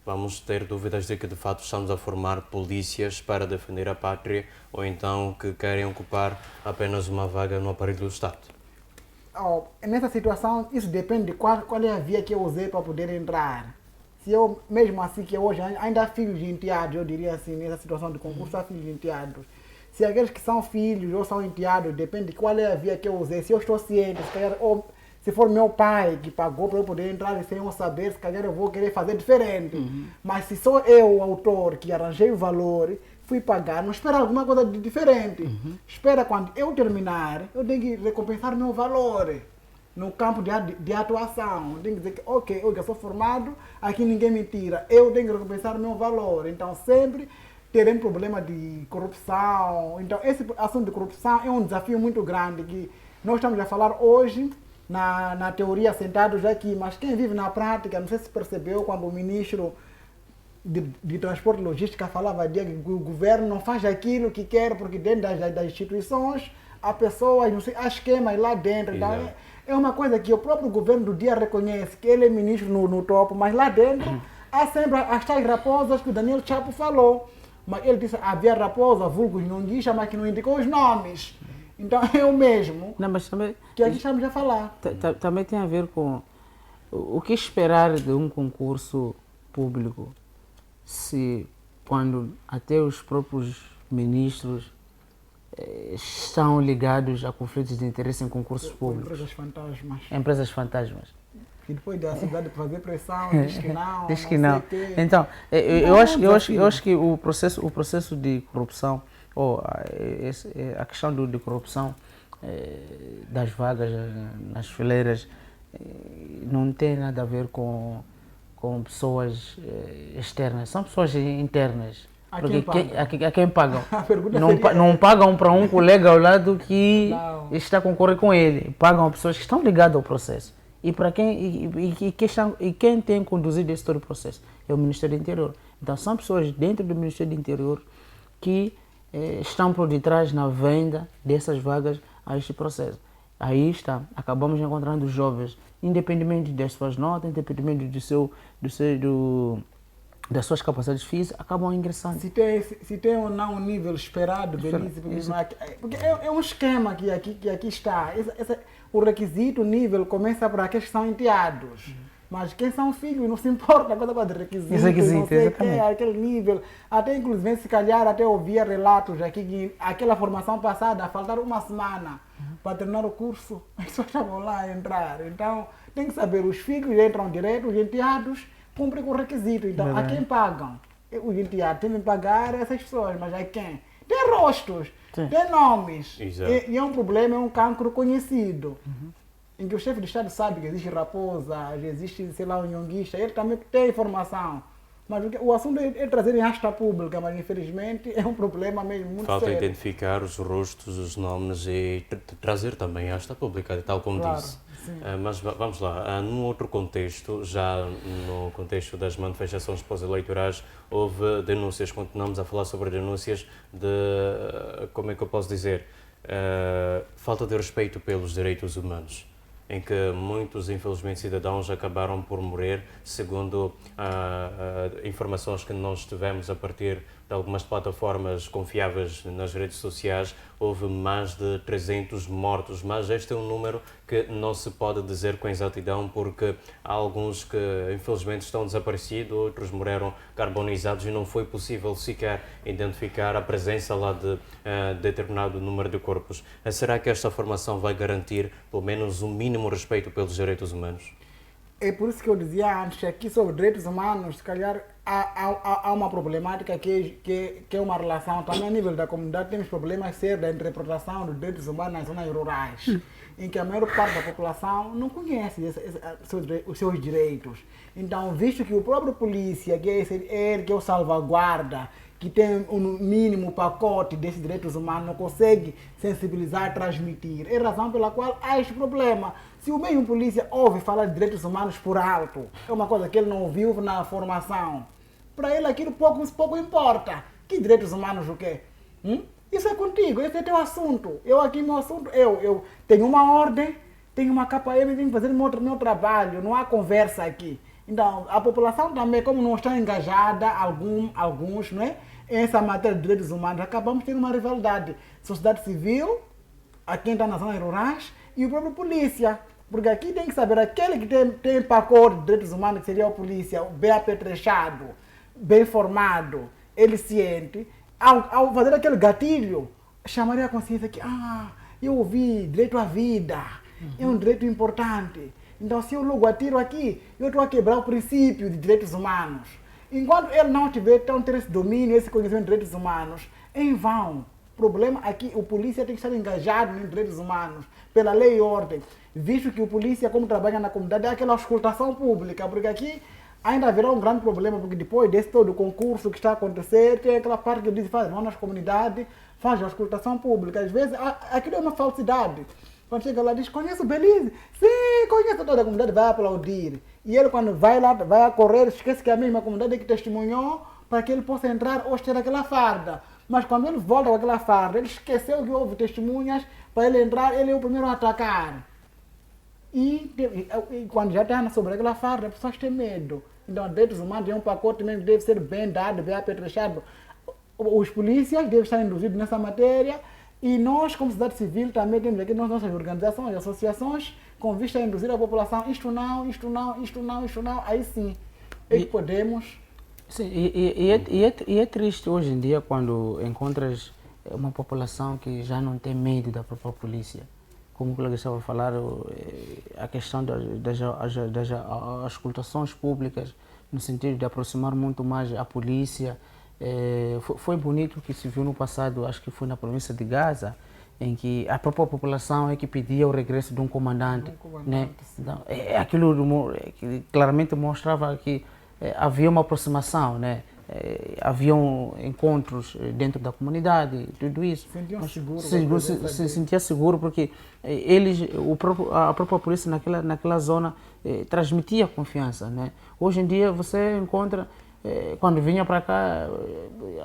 vamos ter dúvidas de que de fato estamos a formar polícias para defender a pátria ou então que querem ocupar apenas uma vaga no aparelho do Estado. Nessa situação, isso depende de qual é a via que eu usei para poder entrar. Se eu, mesmo assim, que hoje ainda há filhos de enteados, eu diria assim, nessa situação de concurso, há filhos de enteados. Se aqueles que são filhos ou são enteados, depende de qual é a via que eu usei. Se eu estou ciente, se calhar, ou se for meu pai que pagou para eu poder entrar sem eu saber, se calhar eu vou querer fazer diferente. Mas se sou eu, o autor, que arranjei o valor, fui pagar, não espera alguma coisa de diferente. Espera quando eu terminar, eu tenho que recompensar meu valor no campo de atuação. Tenho que dizer que, ok, eu já sou formado, aqui ninguém me tira. Eu tenho que recompensar meu valor. Então sempre teremos problema de corrupção. Então esse assunto de corrupção é um desafio muito grande que nós estamos a falar hoje na teoria sentados aqui, mas quem vive na prática, não sei se percebeu quando o ministro de Transporte e Logística falava que o governo não faz aquilo que quer, porque dentro das instituições há pessoas, não sei, há esquemas lá dentro. Então, é uma coisa que o próprio governo do dia reconhece, que ele é ministro no topo, mas lá dentro há sempre as tais raposas que o Daniel Chapo falou. Mas ele disse havia raposa, vulgo nhonguixa, mas que não indicou os nomes. Então é o mesmo Não, mas também, que aqui estamos a falar. também tem a ver com o que esperar de um concurso público, se quando até os próprios ministros estão ligados a conflitos de interesse em concursos públicos. Empresas fantasmas. Empresas fantasmas. E depois da cidade fazer pressão, diz que não. Diz que não. sei o quê. Então, eu acho que o processo de corrupção, ou a questão de corrupção das vagas nas fileiras, não tem nada a ver com pessoas externas, são pessoas internas. A Porque quem a quem pagam. A pergunta Não, seria não pagam para um colega ao lado que Não. está a concorrer com ele. Pagam a pessoas que estão ligadas ao processo. E para quem quem tem conduzido esse todo o processo é o Ministério do Interior. Então são pessoas dentro do Ministério do Interior que estão por detrás na venda dessas vagas a este processo. Aí está, acabamos encontrando jovens, independentemente das suas notas, independentemente das suas capacidades físicas, acabam ingressando. se tem ou não um nível esperado, Benício, porque é um esquema que aqui está. O requisito, o nível, começa para aqueles que são enteados. Mas quem são filhos não se importa com a de requisito, não sei o que, aquele nível. Até inclusive, se calhar, até ouvia relatos aqui que aquela formação passada, faltaram uma semana para terminar o curso, as pessoas estavam lá a entrar. Então, tem que saber, os filhos entram direto, os enteados cumprem com o requisito. Então, a quem pagam? Os enteados têm que pagar essas pessoas, mas a quem? Tem rostos, tem nomes. E é um problema, é um cancro conhecido. Em que o chefe de Estado sabe que existe raposa, existe, sei lá, um nhonguista, ele também tem informação. Mas o assunto é trazer em asta pública, mas infelizmente é um problema mesmo muito Falta sério. identificar os rostos, os nomes e trazer também à asta pública, tal como Claro, disse. sim. Mas vamos lá, num outro contexto, já no contexto das manifestações pós-eleitorais, houve denúncias, continuamos a falar sobre denúncias de, como é que eu posso dizer, falta de respeito pelos direitos humanos, em que muitos, infelizmente, cidadãos acabaram por morrer, segundo informações que nós tivemos a partir de algumas plataformas confiáveis nas redes sociais. Houve mais de 300 mortos, mas este é um número que não se pode dizer com exatidão, porque há alguns que, infelizmente, estão desaparecidos, outros morreram carbonizados e não foi possível sequer identificar a presença lá de determinado número de corpos. Será que esta formação vai garantir, pelo menos, um mínimo respeito pelos direitos humanos? É por isso que eu dizia antes, aqui sobre direitos humanos, se calhar há uma problemática que é uma relação, também a nível da comunidade temos problemas sérios da interpretação dos direitos humanos nas zonas rurais, em que a maior parte da população não conhece os seus direitos. Então, visto que o próprio polícia, que é o salvaguarda, que tem um mínimo pacote desses direitos humanos, não consegue sensibilizar, transmitir. É a razão pela qual há este problema. Se o mesmo polícia ouve falar de direitos humanos por alto, é uma coisa que ele não ouviu na formação, para ele aquilo pouco importa. Que direitos humanos o quê? Isso é contigo, esse é teu assunto. Eu aqui, meu assunto, eu tenho uma ordem, tenho uma KM, tenho que fazer meu trabalho, não há conversa aqui. Então, a população também, como não está engajada, alguns, não é? Em essa matéria de direitos humanos, acabamos tendo uma rivalidade. Sociedade civil, a quem está nas zonas rurais, e o próprio polícia. Porque aqui tem que saber, aquele que tem pacote de direitos humanos, que seria o polícia, bem apetrechado, bem formado, ele ciente, ao fazer aquele gatilho, chamaria a consciência que, eu ouvi direito à vida, é um direito importante. Então, se eu logo atiro aqui, eu estou a quebrar o princípio de direitos humanos. Enquanto ele não tiver ter esse domínio, esse conhecimento de direitos humanos, em vão. O problema é que o polícia tem que estar engajado em direitos humanos, pela lei e ordem, visto que o polícia, como trabalha na comunidade, é aquela auscultação pública, porque aqui ainda haverá um grande problema, porque depois desse todo o concurso que está a acontecer, tem aquela parte que diz, vão nas comunidades, faz a auscultação pública. Às vezes, aquilo é uma falsidade. Quando chega lá, diz, conhece o Belize? Sim, conheço, toda a comunidade vai aplaudir. E ele, quando vai lá, vai a correr, esquece que é a mesma comunidade que testemunhou para que ele possa entrar ou ter aquela farda. Mas quando ele volta com aquela farda, ele esqueceu que houve testemunhas, para ele entrar, ele é o primeiro a atacar. E quando já está sobre aquela farda, as pessoas têm medo. Então, direitos humanos é um pacote mesmo que deve ser bem dado, bem apetrechado. Os polícias devem estar induzidos nessa matéria e nós, como sociedade civil, também temos aqui nossas organizações, associações, com vista a induzir a população, isto não, aí sim, é que podemos... Sim, e é triste hoje em dia quando encontras uma população que já não tem medo da própria polícia. Como o colega estava a falar, a questão das auscultações públicas, no sentido de aproximar muito mais a polícia. Foi bonito que se viu no passado, acho que foi na província de Gaza, em que a própria população é que pedia o regresso de um comandante. Né? Então, aquilo claramente mostrava que havia uma aproximação, né? Haviam encontros dentro da comunidade, tudo isso. Se sentia seguro porque a própria polícia naquela zona transmitia confiança, né? Hoje em dia você encontra, quando vinha para cá,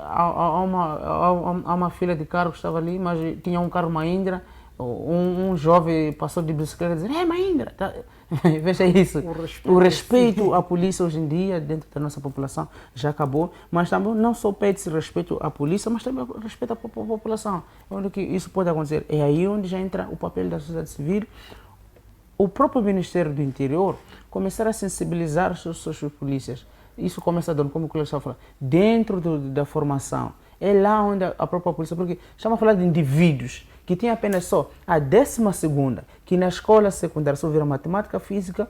há uma fila de carros que estava ali, mas tinha um carro Mahindra, um jovem passou de bicicleta dizendo, Mahindra! Tá. Veja isso, o respeito à polícia hoje em dia dentro da nossa população já acabou, mas também não só pede-se respeito à polícia, mas também respeito à população. Onde que isso pode acontecer? É aí onde já entra o papel da sociedade civil, o próprio Ministério do Interior começar a sensibilizar os seus polícias. Isso começa, como o colega estava falando, dentro da formação. É lá onde a própria polícia, porque estamos a falar de indivíduos que têm apenas só a 12ª, que na escola secundária só viram matemática, física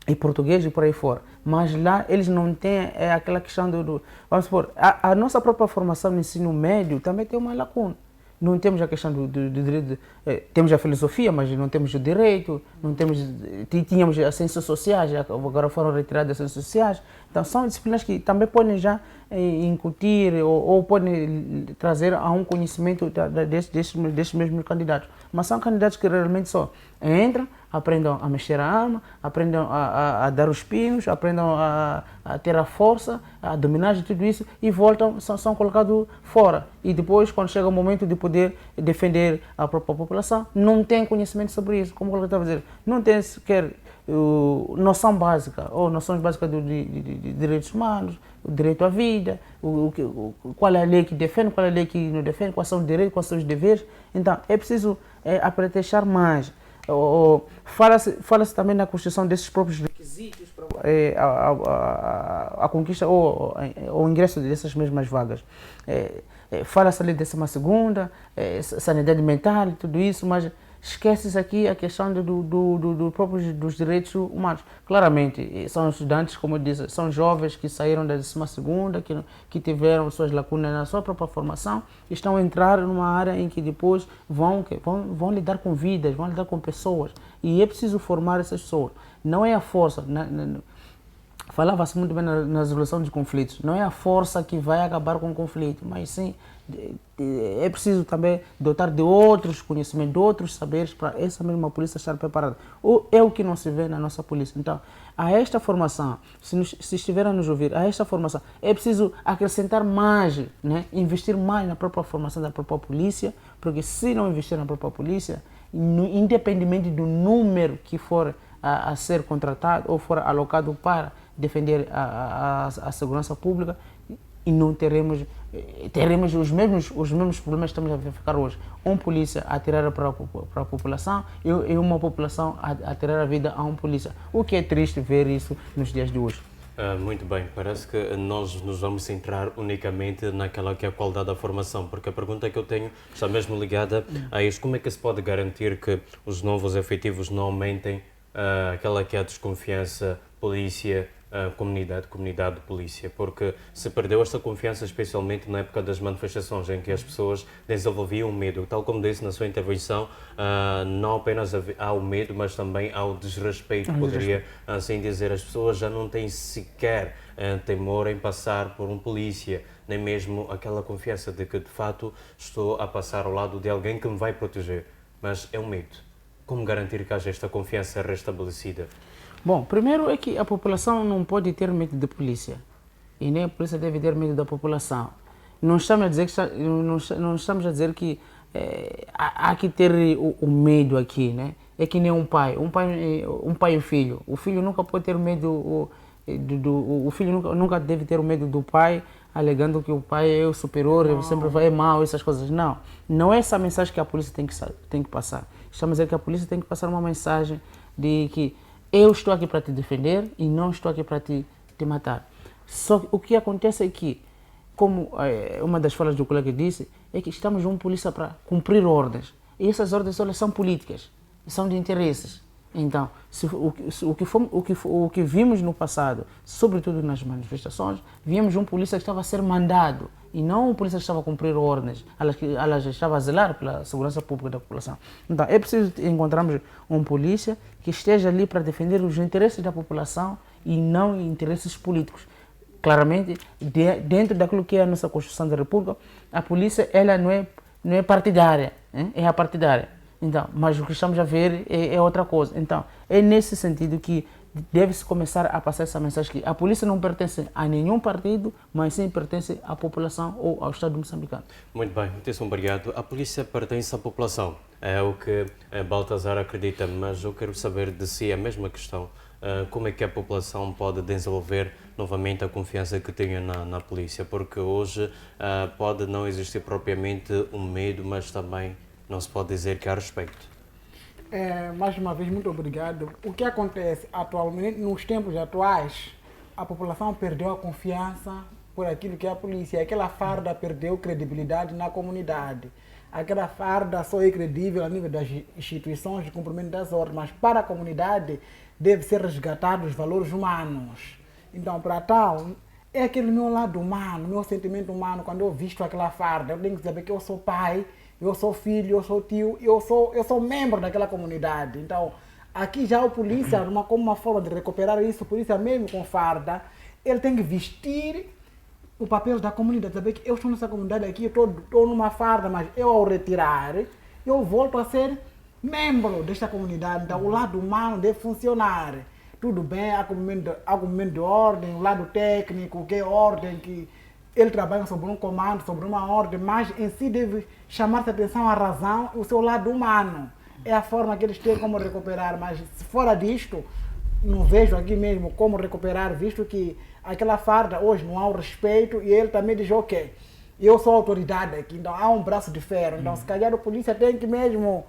e português e por aí fora. Mas lá eles não têm aquela questão vamos supor, a nossa própria formação no ensino médio também tem uma lacuna. Não temos a questão do direito, temos a filosofia, mas não temos o direito, não temos, tínhamos as ciências sociais, agora foram retiradas as ciências sociais. Então são disciplinas que também podem já incutir ou podem trazer a um conhecimento destes mesmos candidatos. Mas são candidatos que realmente só entram, aprendam a mexer a arma, aprendam a dar os pinos, aprendam a ter a força, a dominar de tudo isso e voltam, são colocados fora. E depois, quando chega o momento de poder defender a própria população, não tem conhecimento sobre isso. Como eu estava a dizer, não tem sequer noção básica, ou noções básicas de direitos humanos, o direito à vida, qual é a lei que defende, qual é a lei que não defende, quais são os direitos, quais são os deveres. Então, é preciso apertar mais. Fala-se também na construção desses próprios requisitos para a conquista ou o ingresso dessas mesmas vagas. Fala-se ali 12ª, sanidade mental e tudo isso, mas esquece-se aqui a questão dos direitos humanos. Claramente, são estudantes, como eu disse, são jovens que saíram da 12ª, que tiveram suas lacunas na sua própria formação, e estão a entrar numa área em que depois vão lidar com vidas, vão lidar com pessoas. E é preciso formar essas pessoas. Não é a força. Falava-se muito bem na resolução de conflitos. Não é a força que vai acabar com o conflito, mas sim é preciso também dotar de outros conhecimentos, de outros saberes para essa mesma polícia estar preparada. É o que não se vê na nossa polícia. Então, a esta formação, se estiver a nos ouvir, a esta formação, é preciso acrescentar mais, né? Investir mais na própria formação da própria polícia, porque se não investir na própria polícia, independente do número que for a ser contratado ou for alocado para defender a segurança pública, e não teremos os mesmos problemas que estamos a verificar hoje. Um polícia a tirar para a população e uma população a tirar a vida a um polícia. O que é triste ver isso nos dias de hoje. Muito bem, parece que nós nos vamos centrar unicamente naquela que é a qualidade da formação, porque a pergunta que eu tenho está mesmo ligada a isso. Como é que se pode garantir que os novos efetivos não aumentem aquela que é a desconfiança polícia, comunidade de polícia? Porque se perdeu esta confiança, especialmente na época das manifestações, em que as pessoas desenvolviam medo. Tal como disse na sua intervenção, não apenas há o medo, mas também há o desrespeito, poderia assim dizer. As pessoas já não têm sequer temor em passar por um polícia, nem mesmo aquela confiança de que, de fato, estou a passar ao lado de alguém que me vai proteger. Mas é um medo. Como garantir que haja esta confiança restabelecida? Bom, primeiro é que a população não pode ter medo da polícia. E nem a polícia deve ter medo da população. Não estamos a dizer que, há que ter o medo aqui, né? É que nem um pai e um filho. O filho nunca pode ter medo, o filho nunca deve ter o medo do pai, alegando que o pai é o superior, ele sempre vai mal, essas coisas. Não é essa a mensagem que a polícia tem que passar. Estamos a dizer que a polícia tem que passar uma mensagem de que eu estou aqui para te defender e não estou aqui para te matar. Só que o que acontece é que, como uma das falas do colega disse, é que estamos numa polícia para cumprir ordens. E essas ordens são políticas, são de interesses. Então, o que vimos no passado, sobretudo nas manifestações, vimos um polícia que estava a ser mandado e não um polícia que estava a cumprir ordens, ela estava a zelar pela segurança pública da população. Então, é preciso encontrarmos um polícia que esteja ali para defender os interesses da população e não interesses políticos. Claramente, dentro daquilo que é a nossa Constituição da República, a polícia ela não é partidária, é apartidária. Então, mas o que estamos a ver é outra coisa. Então, é nesse sentido que deve-se começar a passar essa mensagem que a polícia não pertence a nenhum partido, mas sim pertence à população ou ao Estado moçambicano. Muito bem, muitíssimo obrigado. A polícia pertence à população, é o que Baltazar acredita, mas eu quero saber de si a mesma questão. Como é que a população pode desenvolver novamente a confiança que tinha na polícia? Porque hoje pode não existir propriamente um medo, mas também não se pode dizer que há respeito. Mais uma vez, muito obrigado. O que acontece atualmente, nos tempos atuais, a população perdeu a confiança por aquilo que é a polícia. Aquela farda perdeu credibilidade na comunidade. Aquela farda só é credível a nível das instituições de cumprimento das ordens, mas para a comunidade deve ser resgatado os valores humanos. Então, para tal, é aquele meu lado humano, meu sentimento humano. Quando eu visto aquela farda, eu tenho que saber que eu sou pai, eu sou filho, eu sou tio, eu sou membro daquela comunidade. Então, aqui já o polícia, como uma forma de recuperar isso, o polícia mesmo com farda, ele tem que vestir o papel da comunidade, saber que eu estou nessa comunidade aqui, eu estou numa farda, mas eu ao retirar, eu volto a ser membro desta comunidade. Então, o lado humano deve funcionar. Tudo bem, há cumprimento de ordem, o lado técnico, que é ordem, que ele trabalha sobre um comando, sobre uma ordem, mas em si deve chamar-se atenção à razão e o seu lado humano. É a forma que eles têm como recuperar, mas se fora disto, não vejo aqui mesmo como recuperar, visto que aquela farda hoje não há o respeito e ele também diz, ok, eu sou autoridade aqui, então há um braço de ferro. Então, se calhar a polícia tem que mesmo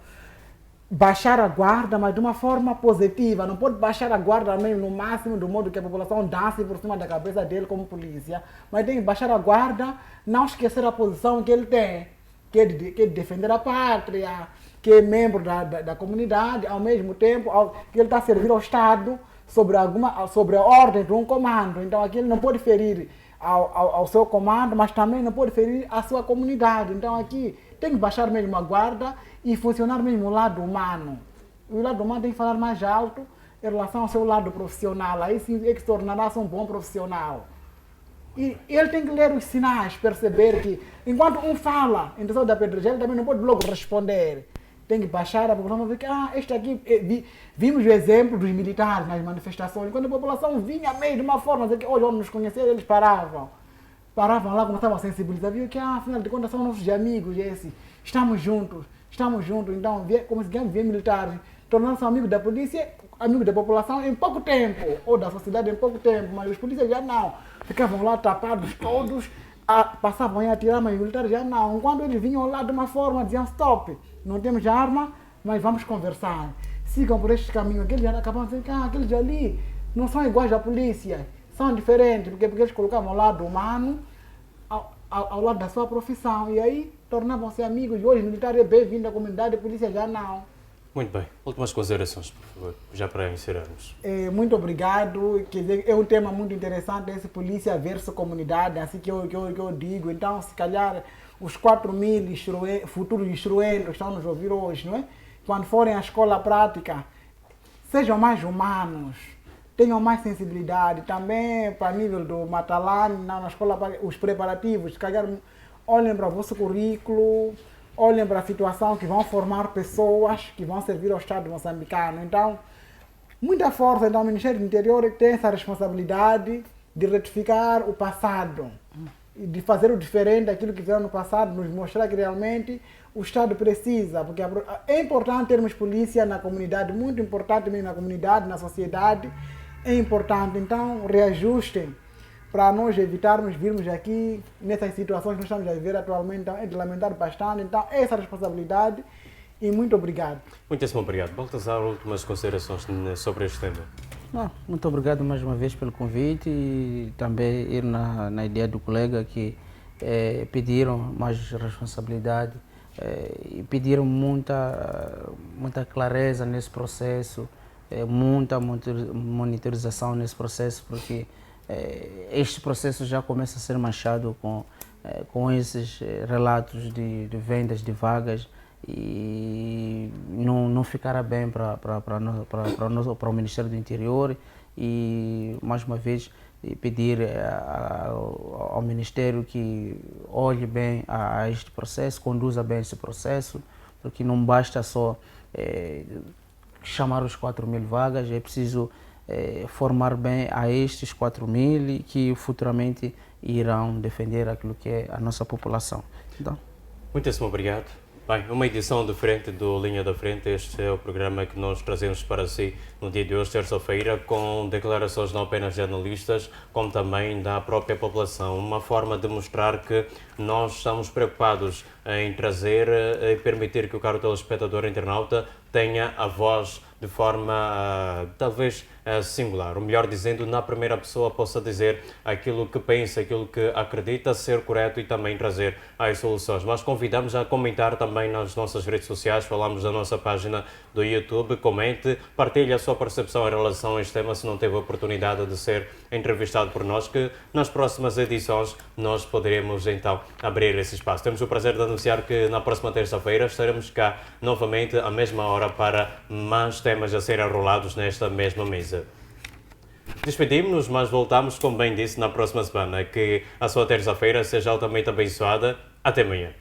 baixar a guarda, mas de uma forma positiva. Não pode baixar a guarda mesmo no máximo, do modo que a população dance por cima da cabeça dele como polícia. Mas tem que baixar a guarda, não esquecer a posição que ele tem, que é de defender a pátria, que é membro da comunidade, ao mesmo tempo que ele está a servir ao Estado sobre a ordem de um comando. Então aqui ele não pode ferir ao seu comando, mas também não pode ferir a sua comunidade. Então aqui tem que baixar mesmo a guarda e funcionar mesmo o lado humano. O lado humano tem que falar mais alto em relação ao seu lado profissional. Aí sim é que se tornará-se um bom profissional. E ele tem que ler os sinais, perceber que enquanto um fala em direção da pedreira, ele também não pode logo responder. Tem que baixar a população e ver que este aqui, vimos o exemplo dos militares nas manifestações. Quando a população vinha meio de uma forma, dizer que, olha, onde nos conheceram, eles paravam lá, começavam a sensibilizar, viu que, afinal de contas, são nossos amigos, estamos juntos. Então, como se vier militares, tornando-se amigos da polícia, amigos da população em pouco tempo, ou da sociedade em pouco tempo, mas os polícias já não, ficavam lá tapados todos, passavam a atirar, mas os militares já não. Quando eles vinham lá de uma forma, diziam, stop, não temos arma, mas vamos conversar. Sigam por este caminho, aqueles já acabavam dizendo que aqueles ali não são iguais à polícia. são diferentes, porque eles colocavam o lado humano ao lado da sua profissão, e aí tornavam-se amigos, e hoje militar é bem-vindo à comunidade, a polícia já não. Muito bem. Últimas considerações, por favor, já para encerrarmos. Muito obrigado. Quer dizer, é um tema muito interessante, esse polícia versus comunidade, assim que eu digo. Então, se calhar, os 4.000 futuros instruentes que estão nos ouvir hoje, não é? Quando forem à escola prática, sejam mais humanos, tenham mais sensibilidade. Também, para nível do Matalane, na escola, os preparativos, se calhar, olhem para o vosso currículo, olhem para a situação que vão formar pessoas que vão servir ao Estado moçambicano. Então, muita força. Então, o Ministério do Interior tem essa responsabilidade de retificar o passado, de fazer o diferente daquilo que fizeram no passado, nos mostrar que realmente o Estado precisa, porque é importante termos polícia na comunidade, muito importante mesmo na comunidade, na sociedade, é importante. Então, reajustem para nós evitarmos virmos aqui nessas situações que nós estamos a viver atualmente. Então, é de lamentar bastante. Então, essa responsabilidade, e muito obrigado. Muitíssimo obrigado. Baltazar, últimas considerações sobre este tema. Muito obrigado mais uma vez pelo convite e também ir na ideia do colega que pediram mais responsabilidade e pediram muita clareza nesse processo, muita monitorização nesse processo, porque este processo já começa a ser manchado com esses relatos de vendas de vagas e não ficará bem para o Ministério do Interior. E mais uma vez pedir ao Ministério que olhe bem a este processo, conduza bem esse processo, porque não basta só chamar os 4.000 vagas, é preciso formar bem a estes 4.000 que futuramente irão defender aquilo que é a nossa população. Então, muitíssimo obrigado. Bem, uma edição diferente do Linha da Frente. Este é o programa que nós trazemos para si no dia de hoje, terça-feira, com declarações não apenas de analistas, como também da própria população. Uma forma de mostrar que nós estamos preocupados em trazer e permitir que o caro telespectador internauta tenha a voz de forma talvez singular, ou melhor dizendo, na primeira pessoa possa dizer aquilo que pensa, aquilo que acredita ser correto e também trazer as soluções. Mas convidamos a comentar também nas nossas redes sociais, falamos da nossa página do YouTube, comente, partilhe a sua percepção em relação a este tema, se não teve a oportunidade de ser entrevistado por nós, que nas próximas edições nós poderemos então abrir esse espaço. Temos o prazer de anunciar que na próxima terça-feira estaremos cá novamente à mesma hora para mais temas a serem arrolados nesta mesma mesa. Despedimos-nos, mas voltamos, como bem disse, na próxima semana. Que a sua terça-feira seja altamente abençoada. Até amanhã.